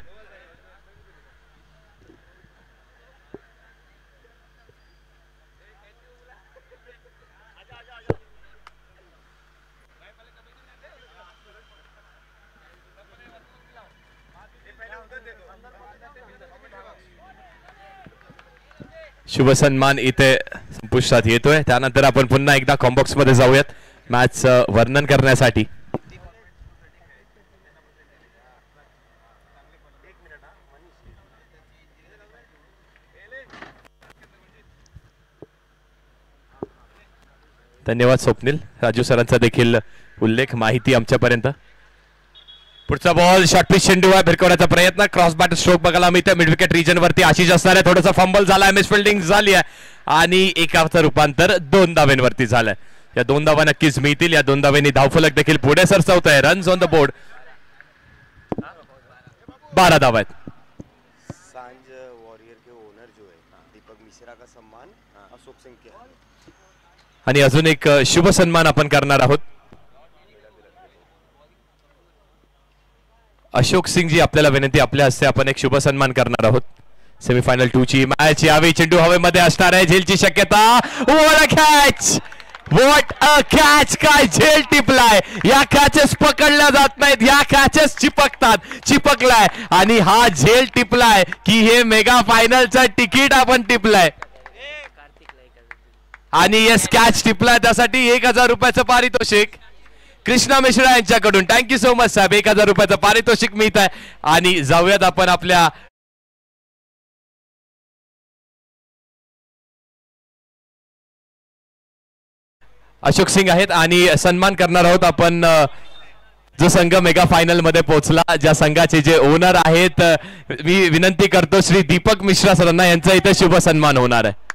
शुभ सन्मान इथे संपुष्टात येतोय. त्यानंतर आपण पुन्हा एकदा कॉम्बॉक्स मध्ये जाऊयात मॅच वर्णन करण्यासाठी. धन्यवाद स्वप्नील. राजू सरांचा देखील उल्लेख, माहिती आमच्यापर्यंत. पुढचा बॉल शॉर्ट पिच चेंडू आहे, भिरकवण्याचा प्रयत्न, क्रॉस बॅट स्ट्रोक बघायला मिळतं. मिड विकेट रिजन वरती आशिष असणार आहे. थोडासा फंबल झालाय, मिसफिल्डिंग झाली आहे आणि एकाचं रूपांतर 2 धावांवरती झालंय. या 2 धावा नक्कीच मिळतील. या 2 धावांनी धावफलक देखील पुढे सरसावत आहे. रन्स ऑन द बोर्ड 12 धावा आहेत. सांज वॉरियर के ओनर जो है दीपक मिश्रा का सम्मान अशोक सिंह के. आणि अजून एक शुभ सन्मान आपण करणार आहोत. अशोक सिंग जी, आपल्याला विनंती, आपल्या हस्ते आपण एक शुभ सन्मान करणार आहोत. सेमीफायनल 2 ची मॅच यावेळी चेंडू हवेमध्ये असणार आहे. झेलची शक्यता. What a catch, what a catch. काय झेल टिपलाय. या कॅचेस पकडल्या जात नाहीत, या कॅचेस चिपकलाय आणि हा झेल टिपलाय की हे मेगा फायनलचं तिकीट आपण टिपलाय. आणि येस, कॅच टिपलाय, त्यासाठी 1000 रुपयाचं पारितोषिक कृष्णा मिश्रा यांच्याकडून. थँक्यू सो मच साहेब. 1000 रुपयाचं पारितोषिक मिळत आहे. आणि जाऊयात आपण आपल्या अशोक सिंग आहेत आणि सन्मान करणार आहोत आपण जो संघ मेगा फायनल मध्ये पोहोचला, ज्या संघाचे जे ओनर आहेत. मी विनंती करतो श्री दीपक मिश्रा सरांना, यांचा इथे शुभ सन्मान होणार आहे.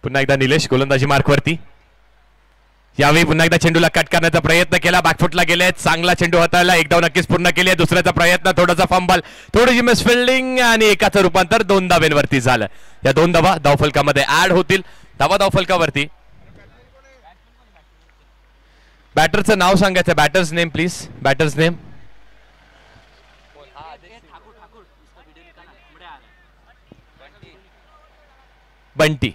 पुन्हा एकदा निलेश गोलंदाजी मार्कवरती. यावेळी पुन्हा एकदा चेंडूला कट करण्याचा प्रयत्न केला, बॅकफुटला गेले, चांगला चेंडू हाताळला, एक धाव नक्कीच पूर्ण केली आहे. दुसऱ्याचा प्रयत्न, थोडासा फंबल, थोडीशी मिसफिल्डिंग आणि एकाचं रूपांतर 2 धावांवरती झालं. या 2 धावा धावफलकामध्ये ऍड होतील. धावा धावफलकावरती बॅटरचं नाव सांगायचं. Batters name please. Batters name. Bunty.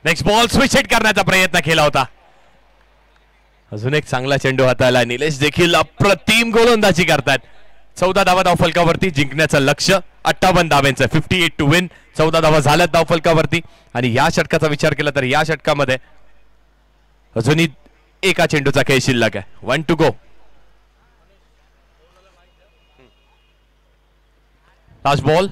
Next ball switch hit करण्याचा प्रयत्न केला होता. अजून एक चांगला चेंडू हाताला. निलेश देखील अप्रतिम गोलंदाजी करतात. 14 धावा धावफलकावरती. जिंकण्याचं लक्ष्य 58 धावांचं. 58 टू विन. 14 धावा झाल्यात धावफलकावरती. आणि या षटकाचा विचार केला तर या षटकामध्ये अजूनही एका चेंडूचा खेळ शिल्लक आहे. 1 टू गो. Last ball.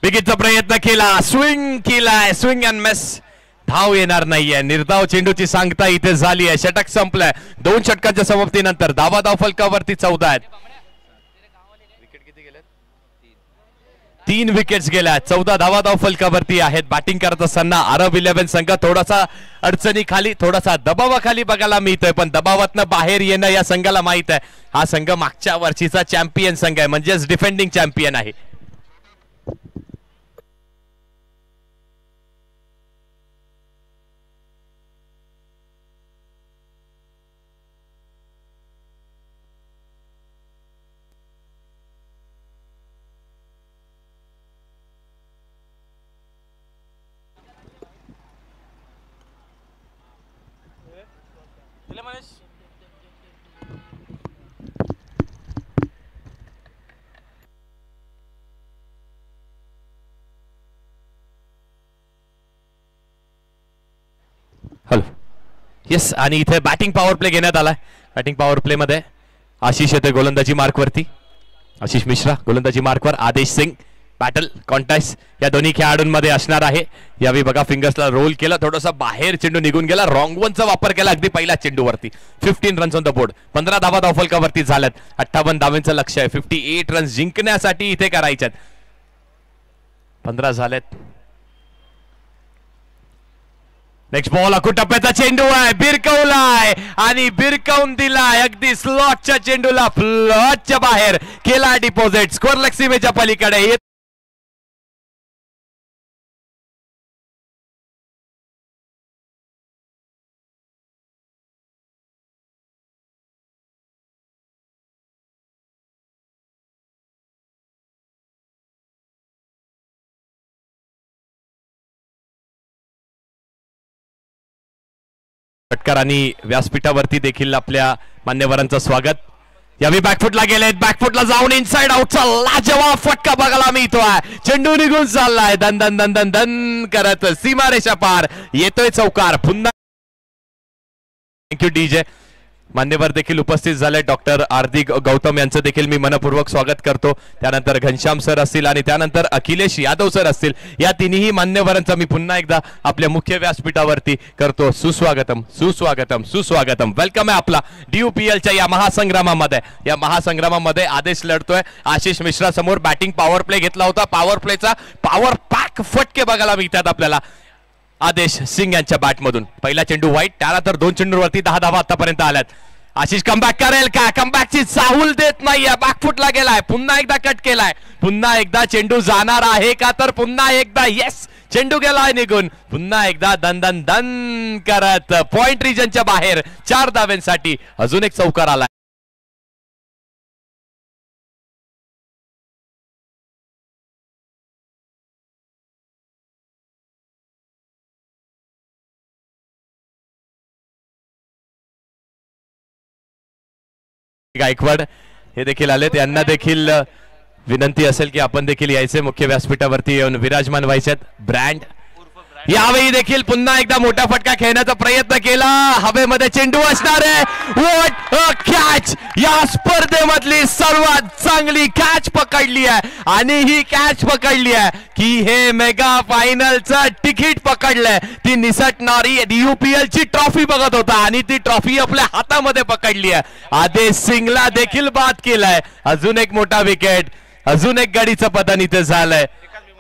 विकेटचा प्रयत्न केला. स्विंग केलाय. Swing and miss. धाव येणार नाहीये. निर्धाव चेंडूची सांगता इथे झाली आहे. षटक संपलंय. 2 षटकांच्या समाप्तीनंतर धावा धावफलकावरती 14 आहेत. 3 विकेट्स गेल्या. 14 धावा धावफलकावरती आहेत. बॅटिंग करत असताना अरब 11 संघ थोडासा अडचणीखाली, थोडासा दबावाखाली बघायला मिळतोय. पण दबावातनं बाहेर येणं या संघाला माहित आहे. हा संघ मागच्या वर्षीचा चॅम्पियन संघ आहे, म्हणजेच डिफेंडिंग चॅम्पियन आहे. हॅलो. येस. आणि इथे बॅटिंग पॉवर प्ले घेण्यात आलाय. बॅटिंग पॉवर प्ले मध्ये आशिष येते गोलंदाजी मार्कवरती. आशिष मिश्रा गोलंदाजी मार्कवर. आदेश सिंग बॅटल कॉन्टॅक्ट या दोन्ही खेळाडूंमध्ये असणार आहे. यावेळी बघा फिंगर्सला रोल केला. थोडासा बाहेर चेंडू निघून गेला. रॉंग वनचा वापर केला अगदी पहिल्या चेंडूवरती. 15 रन्स ऑन द बोर्ड. 15 धावा धावफलकावरती झाल्यात. 58 धावांचं लक्ष आहे. 58 रन्स जिंकण्यासाठी इथे करायच्यात. 15 झालेत. Next ball. अकुटप्प्याचा चेंडू आहे. बिरकवलाय आणि बिरकवून दिलाय. अगदी स्लॉटच्या चेंडूला फ्लॉटच्या बाहेर केला डिपॉझिट. स्कोरलेस सीमेच्या पलीकडे. फटकार आणि व्यासपीठावरती देखील आपल्या मान्यवरांचं स्वागत. यावेळी बॅकफुटला गेलेत. बॅकफुटला जाऊन इनसाइड आउटचा लाजवाब फटका बघायला मिळतोय. चेंडू निघून चाललाय. दन दन दन दन दन करत सीमारेषा पार. येतोय चौकार. पुन्हा थँक्यू डीजे. मान्यवर देखील उपस्थित झाले. डॉक्टर हार्दिक गौतम यांचं देखील मी मनपूर्वक स्वागत करतो. त्यानंतर घनश्याम सर असतील आणि त्यानंतर अखिलेश यादव सर असतील. या तिन्ही मान्यवरांचं मी पुन्हा एकदा आपल्या मुख्य व्यासपीठावरती करतो सुस्वागतम सुस्वागतम सुस्वागतम. वेलकम आहे आपला DUPLच्या या महासंग्रामामध्ये. या महासंग्रामामध्ये आदेश लढतोय. आशिष मिश्रा समोर बॅटिंग पॉवर प्ले घेतला होता. पॉवर प्लेचा पॉवर पॅक फटके बघायला मिळतात आपल्याला आदेश सिंग यांच्या बॅटमधून. पहिला चेंडू वाईट. त्यानंतर 2 चेंडूवरती 10 धावा आतापर्यंत आल्यात. आशिष कमबॅक करेल का? कमबॅकची चाहूल देत नाहीये. बॅकफुटला गेलाय. पुन्हा एकदा कट केलाय. पुन्हा एकदा चेंडू जाणार आहे का? तर पुन्हा एकदा येस. चेंडू गेलाय निघून. पुन्हा एकदा दन दन दन करत पॉइंट रिजनच्या बाहेर 4 धाव्यांसाठी अजून एक चौकार आलाय. गायकवाड हे देखील आले. त्यांना देखील विनंती असेल की आपण देखील यायचे मुख्य व्यासपीठावरती येऊन विराजमान व्हायचे. ब्रँड यावेळी देखील पुन्हा एकदा मोठा फटका खेळण्याचा प्रयत्न केला. हवेमध्ये चेंडू असणार आहे. What a catch. या स्पर्धेमधली सर्वात चांगली कॅच पकडली आहे. आणि ही कॅच पकडली आहे की हे मेगा फायनलचं तिकीट पकडलंय. ती निसटणारी DUPLची ट्रॉफी बघत होता आणि ती ट्रॉफी आपल्या हातामध्ये पकडली आहे. आदेश सिंगला देखील बाद केलाय. अजून एक मोठा विकेट. अजून एक गाडीचं पतन इथे झालंय.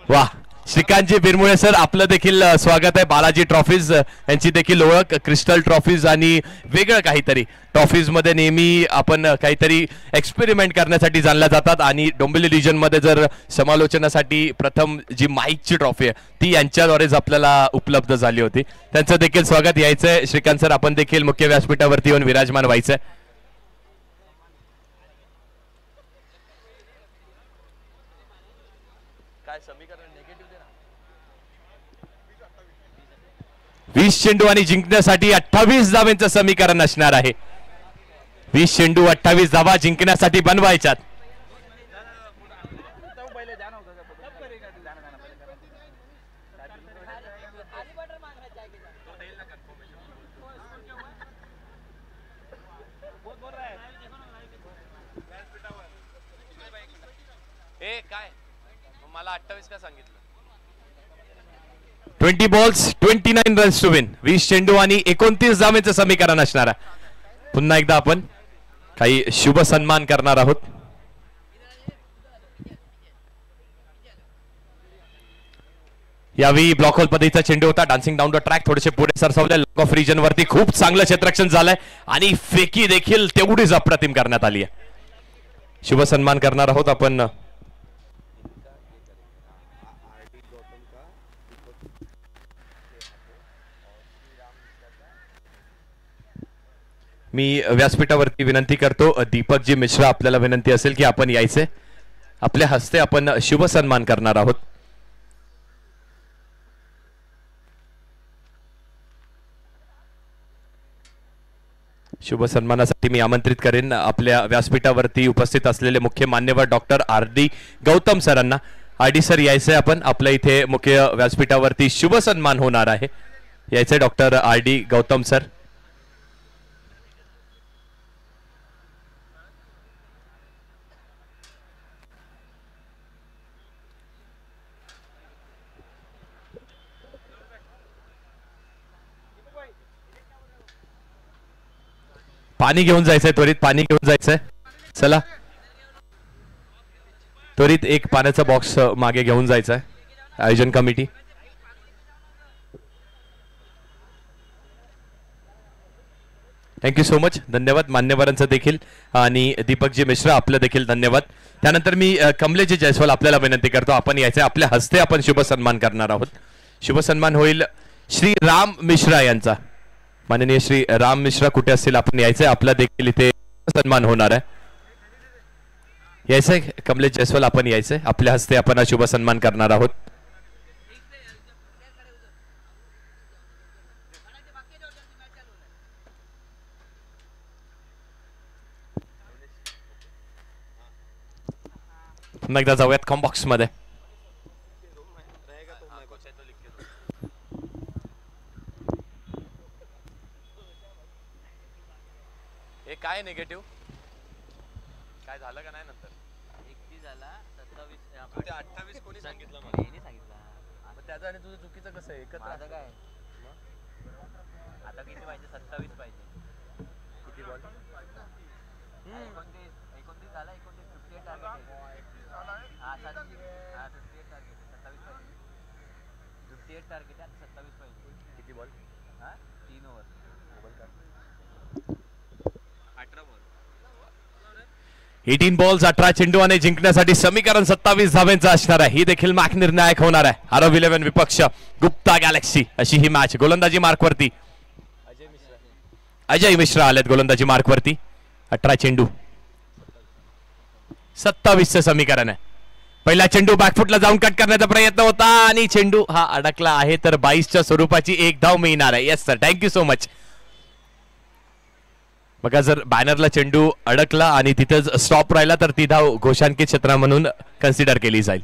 वाह. श्रीकांतजी बिरमुळे सर, आपलं देखील स्वागत आहे. बालाजी ट्रॉफीज यांची देखील ओळख, क्रिस्टल ट्रॉफीज आणि वेगळं काहीतरी. ट्रॉफीज मध्ये नेहमी आपण काहीतरी एक्सपेरिमेंट करण्यासाठी जाणल्या जातात आणि डोंबिवली रिजन मध्ये जर समालोचनासाठी प्रथम जी माईकची ट्रॉफी आहे ती यांच्याद्वारेच आपल्याला उपलब्ध झाली होती. त्यांचं देखील स्वागत. यायचंय श्रीकांत सर, आपण देखील मुख्य व्यासपीठावरती येऊन विराजमान व्हायचंय. काय समीकरण निगेटिव्ह दे ना. 20 चेंडू आणि जिंकण्यासाठी 28 धावांचं समीकरण असणार आहे. 20 चेंडू 28 धावा जिंकण्यासाठी बनवायच्यात. काय मला 28 का सांगितलं. 20 बॉल्स 29 रन्स टू विन. 20 चेंडू आणि 29 धावांचं समीकरण असणार आहे. पुन्हा एकदा आपण काही शुभ सन्मान करणार आहोत. यावेळी ब्लॉक होल पद्धतीचा चेंडू होता. डान्सिंग डाऊन द ट्रॅक, थोडेसे पुढे सरसावले. लॉक ऑफ रिजन वरती खूप चांगलं क्षेत्ररक्षण झालंय आणि फेकी देखील तेवढीच अप्रतिम करण्यात आली आहे. शुभ सन्मान करणार आहोत आपण. मी व्यासपीठावरती विनंती करतो, दीपकजी मिश्रा, आपल्याला विनंती असेल की आपण यायचे. आपल्या हस्ते आपण शुभ सन्मान करणार आहोत. शुभ सन्मानासाठी मी आमंत्रित करेन आपल्या व्यासपीठावरती उपस्थित असलेले मुख्य मान्यवर डॉक्टर RD गौतम सरांना. RD सर यायचंय आपण. आपल्या इथे मुख्य व्यासपीठावरती शुभ सन्मान होणार आहे. यायचंय डॉक्टर RD गौतम सर. पाणी घेऊन जायचंय, त्वरित पाणी घेऊन जायचंय. चला त्वरित एक पाण्याचा बॉक्स मागे घेऊन जायचा आहे. आयोजन कमिटी, थँक्यू सो मच. धन्यवाद मान्यवरांचं देखील. आणि दीपकजी मिश्रा, आपलं देखील धन्यवाद. त्यानंतर मी कमलेशजी जयस्वाल, आपल्याला विनंती करतो आपण यायचंय. आपल्या हस्ते आपण शुभ सन्मान करणार आहोत. शुभ सन्मान होईल श्री राम मिश्रा यांचा. माननीय श्री राम मिश्रा कुठे असतील, आपण यायचंय. आपला देखील इथे सन्मान होणार आहे. यायचंय कमलेश जयस्वाल, आपण यायचंय. आपल्या हस्ते आपण हा शुभ सन्मान करणार आहोत. पुन्हा एकदा जाऊयात कॉम्बॉक्स मध्ये. काय निगेटिव्ह काय झालं का नाही नंतर? 31 झाला, 27 28 कोणी सांगितलं मला? नाही सांगितलं. त्याचं आणि तुझं चुकीचं कसं आहे एकत्र? माझं काय आता किती पाहिजे? 27 पाहिजे. किती बॉल? 29 झाला. 58 टार्गेट आहे. हा 58 टार्गेट 27 पाहिजे. 58 टार्गेट आहे, 27 पाहिजे. किती बॉल? हा 3 ओव्हर. 18 बॉल्स 18 चेंडू आणि जिंकण्यासाठी समीकरण 27 धावांचं असणार आहे. ही देखील मॅच निर्णायक होणार आहे. आरव 11 विपक्ष गुप्ता गॅलेक्सी अशी ही मॅच. गोलंदाजी मार्कवरती अजय मिश्रा आलेत. गोलंदाजी मार्कवरती 18 चेंडू 27चं समीकरण आहे. पहिला चेंडू बॅकफुटला जाऊन कट करण्याचा प्रयत्न होता आणि चेंडू हा अडकला आहे. तर 22च्या स्वरूपाची एक धाव मिळणार आहे. Yes sir, thank you so much. बघा, जर बॅनरला चेंडू अडकला आणि तिथेच स्टॉप राहिला तर ती धाव घोषांकित क्षेत्र म्हणून कन्सिडर केली जाईल.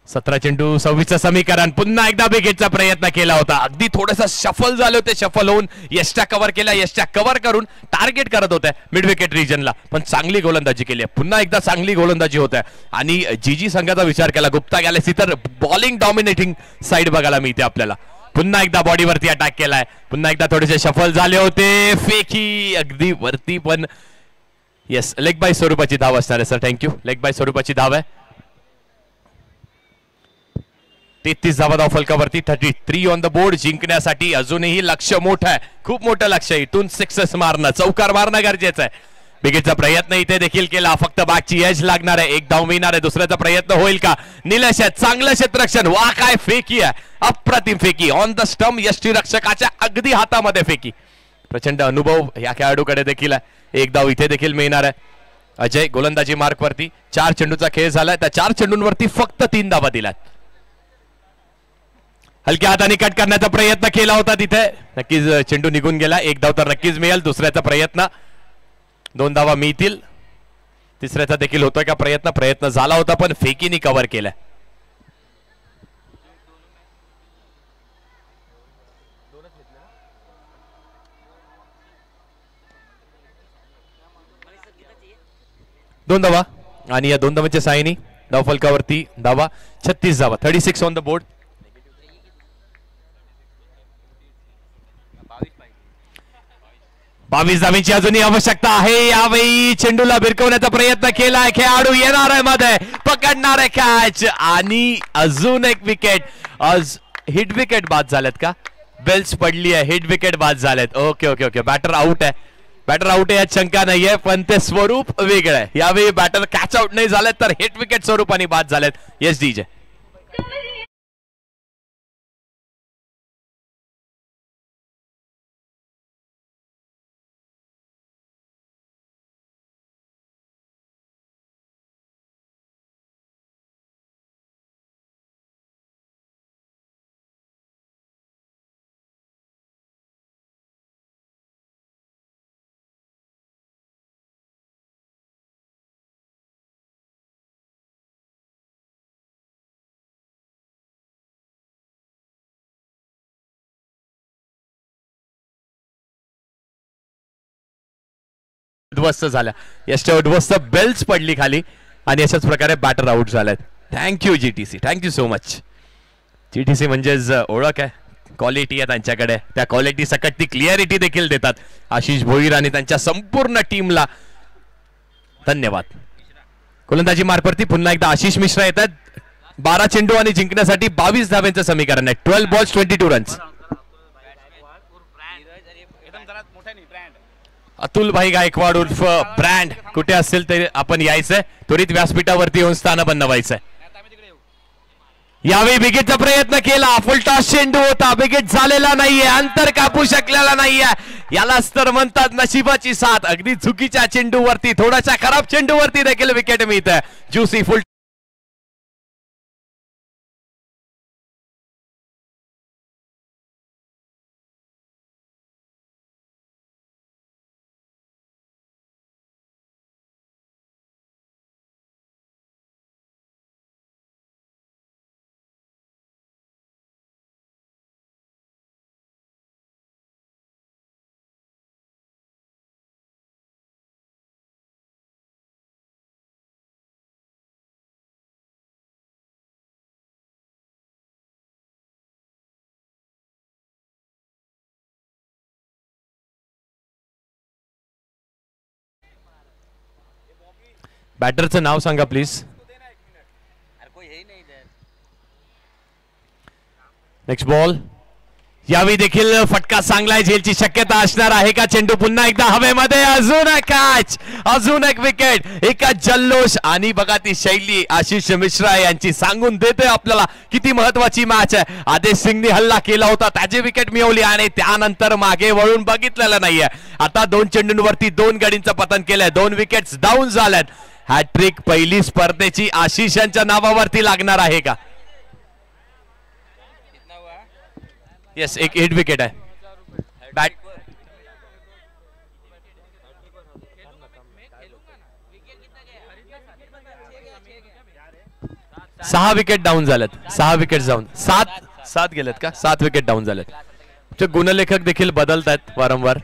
17 चेंडू 26चं समीकरण. पुन्हा एकदा विकेटचा प्रयत्न केला होता. अगदी थोडंसं शफल झाले होते. शफल होऊन यष्ट्या कव्हर केल्या. यष्ट्या कव्हर करून टार्गेट करत होत्या मिड विकेट रिजनला, पण चांगली गोलंदाजी केली आहे. पुन्हा एकदा चांगली गोलंदाजी होत आहे. आणि जीजी संघाचा विचार केला गुप्ता गॅलेक्सी तर बॉलिंग डॉमिनेटिंग साईड बघायला मिळते आपल्याला. पुन्हा एकदा बॉडीवरती अटॅक केलाय. पुन्हा एकदा थोडेसे शफल झाले होते. फेकी अगदी वरती, पण येस, लेग बाय स्वरूपाची धाव असणार आहे सर. थँक्यू. लेग बाय स्वरूपाची धाव आहे. 33 धावा धाव फलकावरती, 33 ऑन द बोर्ड. जिंकण्यासाठी अजूनही लक्ष मोठं आहे, खूप मोठं लक्ष आहे. इथून सिक्सेस मारणं, चौकार मारणं गरजेचं आहे. विकेटचा प्रयत्न इथे देखील केला, फक्त बॅकची एज लागणार आहे. एक धाव मिळणार आहे, दुसऱ्याचा प्रयत्न होईल का? निलेश आहे, चांगलं क्षेत्ररक्षण. वा काय फेकी आहे, अप्रतिम फेकी ऑन द स्टंप. यष्टीरक्षकाच्या अगदी हातामध्ये फेकी. प्रचंड अनुभव या खेळाडूकडे देखील आहे. एक धाव इथे देखील मिळणार आहे. अजय गोलंदाजी मार्क वरती. 4 चेंडूचा खेळ झालाय, त्या 4 चेंडूंवरती फक्त 3 धावा दिल्यात. हलक्या हाताने कट करण्याचा प्रयत्न केला होता तिथे, नक्कीच चेंडू निघून गेला. एक धाव तर नक्कीच मिळेल. दुसऱ्याचा प्रयत्न, 2 धावा मिळतील. तिसऱ्याचा देखील होतोय का प्रयत्न झाला होता पण फेकीने कव्हर केलाय. दोन धावा आणि या 2 धावांच्या साहाय्याने धाव फलकावरती धावा 36 धावा, 36 ऑन द बोर्ड. 22 धावांची अजूनही आवश्यकता आहे. यावेळी चेंडूला भिरकवण्याचा प्रयत्न केलाय खेळाडू, येणार आहे मध्ये, पकडणार आहे कॅच आणि अजून एक विकेट. आज हिट विकेट बाद झालेत का? बेल्स पडली आहे, हिट विकेट बाद झालेत. Okay okay okay, batter out आहे. बॅटर आउट आहे यात शंका नाहीये, पण ते स्वरूप वेगळं आहे. यावेळी बॅटर कॅच आउट नाही झालेत तर हिट विकेट स्वरूपाने बाद झालेत. Yes DJ. उद्ध्वस्त झाल्या, यष्टी उद्ध्वस्त, बेल्स पडली खाली आणि अशाच प्रकारे बॅटर आउट झालेत. Thank you GTC, thank you so much. GTC म्हणजेच ओळख आहे, क्वालिटी आहे त्यांच्याकडे. त्या क्वालिटी सकट ती क्लिअरिटी देखील देतात. आशिष भोईर आणि त्यांच्या संपूर्ण टीमला धन्यवाद. गोलंदाजी मार्फती पुन्हा एकदा आशिष मिश्रा येतात. 12 चेंडू आणि जिंकण्यासाठी 22 धाव्यांचं समीकरण आहे. 12 बॉल्स 22 रन्स. अतुल भाई गायकवाड उर्फ ब्रँड कुठे असेल तरी आपण यायचंय, त्वरित व्यासपीठावरती येऊन स्थान बनवायचंय. यावेळी विकेटचा प्रयत्न केला, फुलटॉस चेंडू होता, विकेट झालेला नाहीये, अंतर कापू शकलेला नाहीये. यालाच तर म्हणतात नशिबाची साथ. अगदी चुकीच्या चेंडूवरती, थोड्याशा खराब चेंडूवरती देखील विकेट मिळतं. ज्युसी फुल बॅटरचं नाव सांगा प्लीज. Next ball. यावेळी देखील फटका चांगला झेलची शक्यता असणार आहे का? चेंडू पुन्हा एकदा हवेमध्ये, अजून एक कॅच, अजून एक विकेट. एका जल्लोष आणि बघा ती शैली आशिष मिश्रा यांची सांगून देते आपल्याला किती महत्वाची मॅच आहे. आदेश सिंगने हल्ला केला होता, त्याची विकेट मिळवली आणि त्यानंतर मागे वळून बघितलेलं नाहीये. आता 2 चेंडूंवरती 2 गडींचं पतन केलंय, 2 विकेट्स डाऊन झाल्यात. हॅट्रिक पहिली स्पर्धेची आशिष यांच्या नावावरती लागणार आहे का? येस, एक 8 विकेट आहे. बॅट 6 विकेट डाऊन झालेत. 6 विकेट जाऊन 7 गेलेत का? 7 विकेट डाऊन झालेत. गुणलेखक देखील बदलत आहेत वारंवार.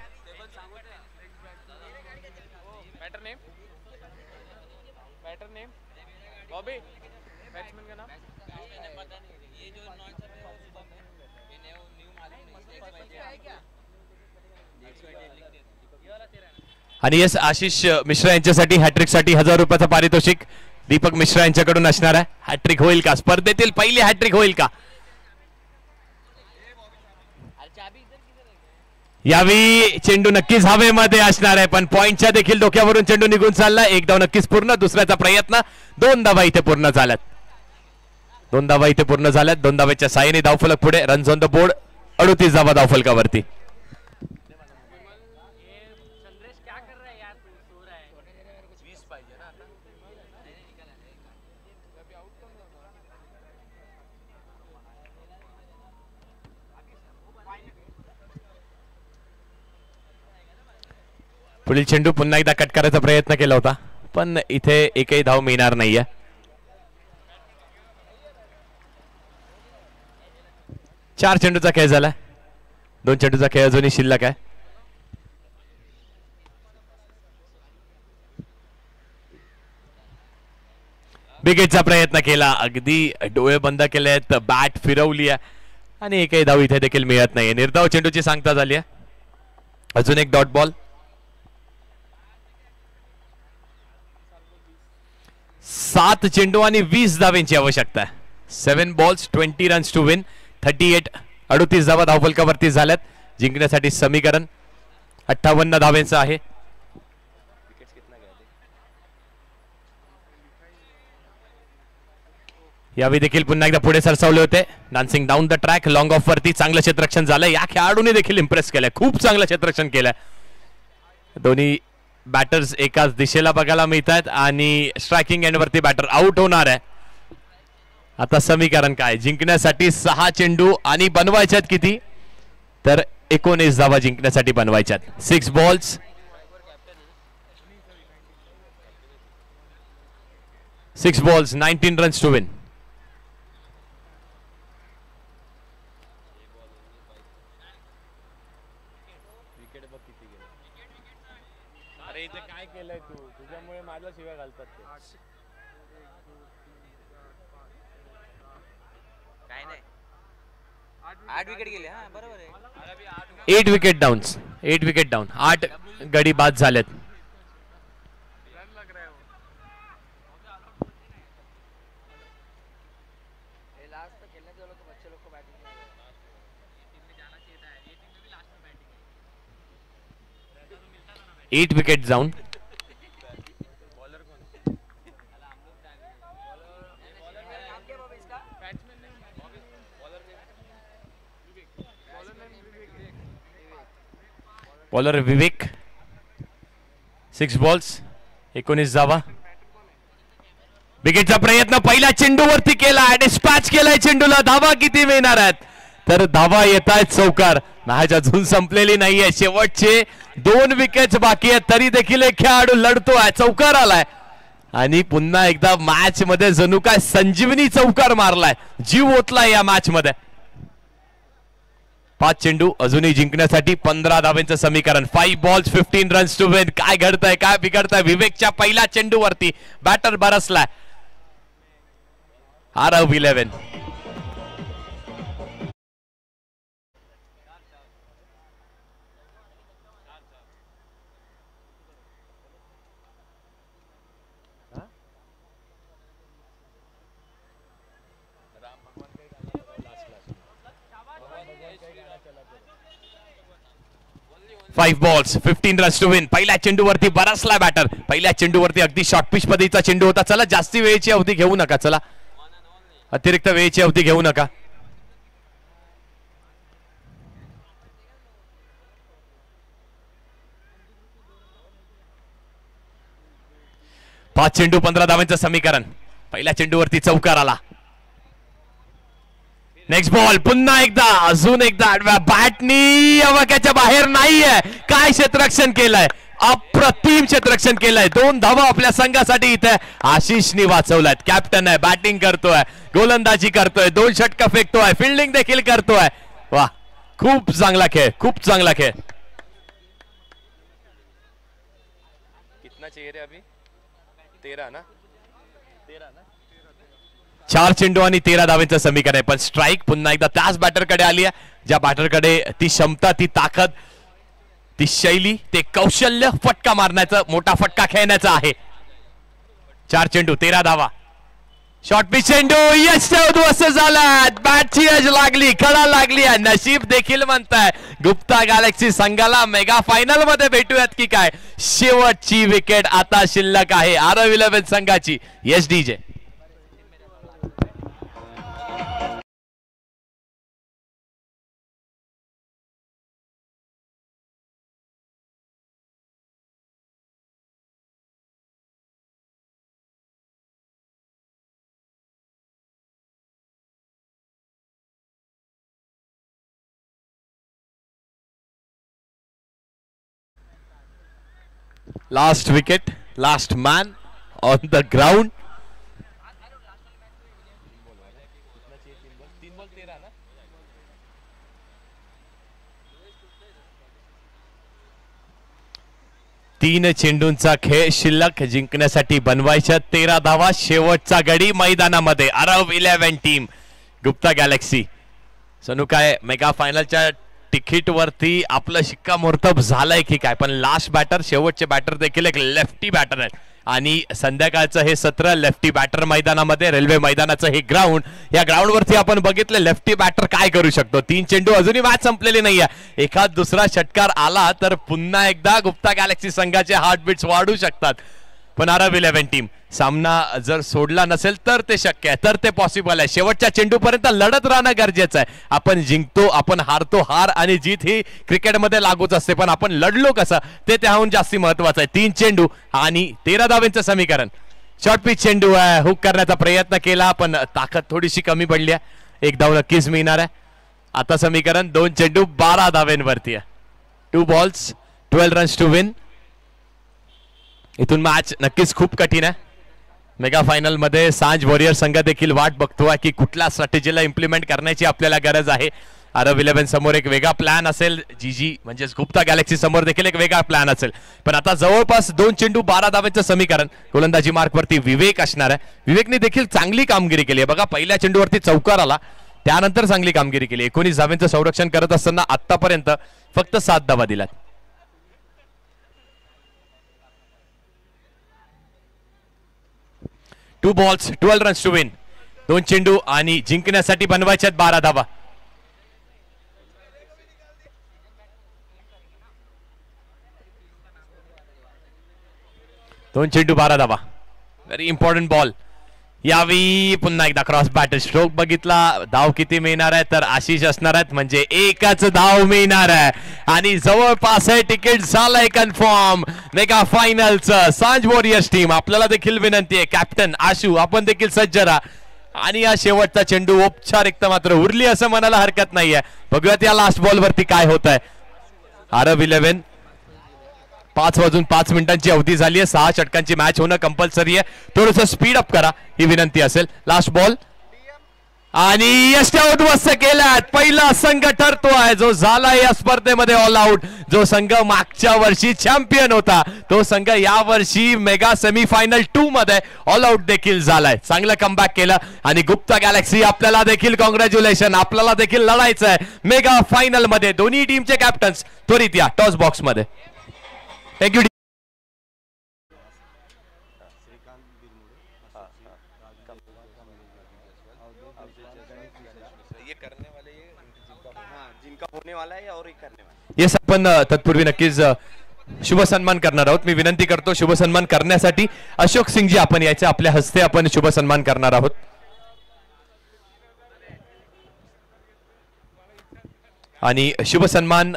आणि येस, आशिष मिश्रा यांच्यासाठी हॅट्रिक साठी 1000 रुपयाचं पारितोषिक दीपक मिश्रा यांच्याकडून असणार आहे. हॅट्रिक होईल का? स्पर्धेतील पहिली हॅट्रिक होईल का? यावेळी चेंडू नक्कीच हवेमध्ये असणार आहे, पण पॉइंटच्या देखील डोक्यावरून चेंडू निघून चालला. एक धाव नक्कीच पूर्ण, दुसऱ्याचा प्रयत्न. 2 धावा इथे पूर्ण झाल्यात. 2 धावा इथे पूर्ण झाल्यात. 2 धावेच्या साहाय्याने धावफलक पुढे. रन्स ऑन द बोर्ड 38 धावा धावफलकावरती. पुढील चेंडू पुन्हा एकदा कट करायचा प्रयत्न केला होता, पण इथे एकही धाव मिळणार नाहीये. चार चेंडूचा खेळ झालाय. 2 चेंडूचा खेळ अजूनही शिल्लक आहे. विकेटचा प्रयत्न केला, अगदी डोळे बंद केले आहेत, बॅट फिरवली आहे आणि एकही धाव इथे देखील मिळत नाहीये. निर्धाव चेंडूची सांगता झाली आहे. अजून एक डॉट बॉल. 7 चेंडू आणि 20 धावांची आवश्यकता आहे. 7 balls 20 runs टू विन. 38 धावा धावफलकावरती झाल्यात. जिंकण्यासाठी समीकरण 58 धावांचं आहे. यावेळी देखील पुन्हा एकदा पुढे सरसावले होते. Dancing down the track. Long of वरती चांगलं क्षेत्ररक्षण झालं. या खेळाडूने देखील इम्प्रेस केलंय. खूप चांगलं क्षेत्ररक्षण केलंय. दोन्ही बॅटर्स एकाच दिशेला बघायला मिळत आहेत आणि स्ट्रायकिंग एंड वरती बॅटर आउट होणार आहे. आता समीकरण काय? जिंकण्यासाठी 6 चेंडू आणि बनवायच्यात किती? तर 19 धावा जिंकण्यासाठी बनवायच्यात. 6 balls 19 runs टू विन. अरे इथे काय केलंय तू? तुझ्यामुळे माझ्या शिव्या घालतात ते. काय नाही 8 विकेट गेले. हा बरोबर आहे. 8 विकेट डाउन्स. 8 wicket down. 8 गडी बाद झालेत. एट विकेट जाऊन बॉलर विवेक. 6 balls 19 धावा. विकेटचा प्रयत्न पहिल्या चेंडूवरती केला. डिस्पॅच केलाय चेंडूला. धावा किती मिळणार आहेत? तर धावा येत आहेत चौकार. मॅच अजून संपलेली नाहीये. शेवटचे 2 विकेट्स बाकी आहेत. तरी देखील एक खेळाडू लढतोय. चौकार आलाय आणि पुन्हा एकदा मॅच मध्ये जणू काय संजीवनी चौकार मारलाय. जीव ओतलाय या मॅच मध्ये. 5 चेंडू अजूनही जिंकण्यासाठी 15 धावांचं समीकरण. 5 balls 15 runs टू विन. काय घडतंय? काय बिघडतंय? विवेकच्या पहिल्या चेंडूवरती बॅटर बरसलाय. Aarav 11. Five balls 15 runs to win. पहिल्या चेंडूवरती बरसला बॅटर. पहिल्या चेंडूवरती अगदी शॉर्ट पिच पद्धतीचा चेंडू होता. चला जास्ती वेळेची अवधी घेऊ नका. चला अतिरिक्त वेळेची अवधी घेऊ नका. पाच चेंडू 15 धावांचं समीकरण. पहिल्या चेंडूवरती चौकार आला. नेक्स्ट बॉल पुन्हा एकदा अजून एकदा आडव्या बॅटनी अवाक्याच्या बाहेर नाहीये. काय क्षेत्ररक्षण केलंय? अप्रतिम क्षेत्ररक्षण केलंय. 2 धावा आपल्या संघासाठी इथे आशिषनी वाचवल्यात. कॅप्टन आहे, बॅटिंग करतोय, गोलंदाजी करतोय, 2 षटक फेकतोय, फिल्डिंग देखील करतोय. वाह, खूप चांगला खेळ, खूप चांगला खेळ. कितना चाहिए रे अभी? 13 ना? 4 चेंडू आणि 13 धावांचं समीकरण आहे. पण स्ट्राईक पुन्हा एकदा त्याच बॅटरकडे आली आहे ज्या बॅटरकडे ती क्षमता, ती ताकद, ती शैली, ते कौशल्य फटका मारण्याचं, मोठा फटका खेळण्याचं आहे. 4 चेंडू 13 धावा. शॉर्ट पिच चेंडू यश उद्ध्वस्त झाला. बॅटची यश लागली, कडा लागली, नशीब देखील म्हणताय. गुप्ता गॅलेक्सी संघाला मेगा फायनल मध्ये भेटूयात की काय. शेवटची विकेट आता शिल्लक आहे आरव 11 संघाची. Yes DJ. Last wicket, last man on the ground. तीन चेंडूंचा खेळ शिल्लक. जिंकण्यासाठी बनवायच्या 13 धावा. शेवटचा गडी मैदानामध्ये. Aarav 11 team Gupta Galaxy. सनू काय मेगा फायनलच्या तिकीट वरती आपलं शिक्कामोर्तब झालंय की काय. पण लास्ट बॅटर, शेवटचे बॅटर देखील एक लेफ्टी बॅटर आहेत आणि संध्याकाळचं हे सत्र लेफ्टी बॅटर मैदानामध्ये. रेल्वे मैदानाचं हे ग्राउंड, या ग्राउंड वरती आपण बघितलं लेफ्टी बॅटर काय करू शकतो. 3 चेंडू अजूनही मॅच संपलेली नाहीये. एखाद दुसरा षटकार आला तर पुन्हा एकदा गुप्ता गॅलेक्सी संघाचे हार्टबीट्स वाढू शकतात. पण आरव 11 टीम सामना जर सोडला नसेल तर ते शक्य आहे, तर ते पॉसिबल आहे. शेवटच्या चेंडूपर्यंत लढत राहणं गरजेचं आहे. आपण जिंकतो, आपण हारतो. हार आणि जीत ही क्रिकेटमध्ये लागूच असते, पण आपण लढलो कसं ते त्याहून जास्ती महत्वाचं आहे. 3 चेंडू आणि 13 धावांचं समीकरण. शॉर्ट पिच चेंडू आहे, हुक करण्याचा प्रयत्न केला पण ताकद थोडीशी कमी पडली आहे. 1 धाव नक्कीच मिळणार आहे. आता समीकरण 2 चेंडू 12 धावांवरती आहे. 2 balls 12 runs टू विन. इथून मॅच नक्कीच खूप कठीण आहे. मेगा फायनल मध्ये सांज वॉरियर संघ देखील वाट बघतोय की कुठल्या स्ट्रॅटेजीला इम्प्लिमेंट करण्याची आपल्याला गरज आहे. आरव 11 समोर एक वेगळा प्लॅन असेल, जीजी म्हणजे गुप्ता गॅलेक्सी समोर देखील एक वेगळा प्लॅन असेल. पण आता जवळपास 2 चेंडू 12 धावांचं समीकरण. गोलंदाजी मार्क वरती विवेक असणार आहे. विवेकने देखील चांगली कामगिरी केली आहे बघा. पहिल्या चेंडूवरती चौकार आला, त्यानंतर चांगली कामगिरी केली. 19 धावांचं संरक्षण करत असताना आतापर्यंत फक्त 7 धावा दिल्यात. Two balls 12 runs to win. 2 चेंडू आणि जिंकण्यासाठी बनवायच्यात 12 धावा. दोन चेंडू 12 धावा. Very important ball. यावी पुन्हा एकदा क्रॉस बॅटर स्ट्रोक बघितला. धाव किती मिळणार आहे तर आशिष असणार आहेत, म्हणजे एकच धाव मिळणार आहे आणि जवळपास हे तिकीट झालंय कन्फर्म मेगा फायनलचं. सांज वॉरियर्स टीम आपल्याला देखील विनंती आहे, कॅप्टन आशू आपण देखील सज्ज राहा. आणि या शेवटचा चेंडू औपचारिकता मात्र उरली असं म्हणायला हरकत नाहीये. बघूयात या लास्ट बॉल वरती काय होत आहे. आरव 11 5 वाजून 5 मिनिटांची अवधी झाली आहे. 6 षटकांची मॅच होणं कंपल्सरी आहे. थोडंसं स्पीड अप करा ही विनंती असेल. लास्ट बॉल आणि यष्ट्या उद्ध्वस्त केल्यात. पहिला संघ ठरतो आहे जो झाला या स्पर्धेमध्ये ऑल आउट. जो संघ मागच्या वर्षी चॅम्पियन होता तो संघ या वर्षी मेगा सेमीफायनल 2 मध्ये ऑल आउट देखील झालाय. चांगलं कमबॅक केलं आणि गुप्ता गॅलेक्सी आपल्याला देखील कॉंग्रॅच्युलेशन. आपल्याला देखील लढायचं आहे मेगा फायनल मध्ये. दोन्ही टीमचे कॅप्टन्स त्वरित या टॉस बॉक्स मध्ये. Thank you. होने वाला है और करने वाला. येस आपण तत्पूर्वी नक्कीच शुभ सन्मान करणार आहोत. मी विनंती करतो शुभ सन्मान करण्यासाठी अशोक सिंगजी आपण यायचे. आपल्या हस्ते आपण शुभ सन्मान करणार आहोत. आणि शुभ सन्मान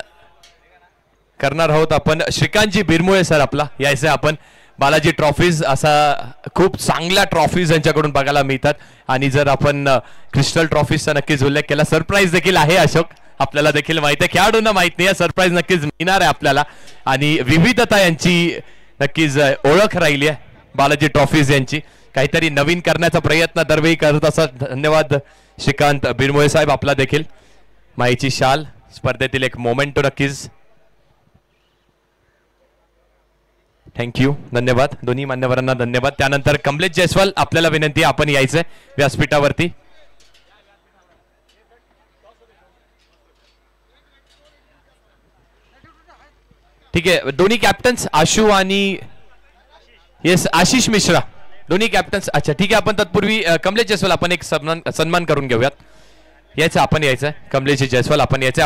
करणार आहोत आपण श्रीकांतजी बिरमुळे सर. आपला यायचं आपण. बालाजी ट्रॉफीज असा खूप चांगल्या ट्रॉफीज यांच्याकडून बघायला मिळतात आणि जर आपण क्रिस्टल ट्रॉफीजचा नक्कीच उल्लेख केला. सरप्राईज देखील आहे अशोक, आपल्याला देखील माहिती आहे, खेळाडूंना माहित नाही. सरप्राईज नक्कीच मिळणार आहे आपल्याला आणि विविधता यांची नक्कीच ओळख राहिली आहे बालाजी ट्रॉफीज यांची. काहीतरी नवीन करण्याचा प्रयत्न दरवेळी करत असतात. धन्यवाद श्रीकांत बिरमुळे साहेब. आपला देखील माईची शाल स्पर्धेतील एक मोमेंटो नक्कीच. थँक्यू, धन्यवाद दोन्ही मान्यवरांना धन्यवाद. त्यानंतर कमलेश जयस्वाल आपल्याला विनंती आहे आपण यायचंय व्यासपीठावरती. ठीक आहे. दोन्ही कॅप्टन्स आशू आणि येस आशिष मिश्रा दोन्ही कॅप्टन्स. अच्छा ठीक आहे, आपण तत्पूर्वी कमलेश जयस्वाल आपण एक सन्मान करून घेऊयात. यायचं आपण यायचं कमलेश जयस्वाल आपण यायचं.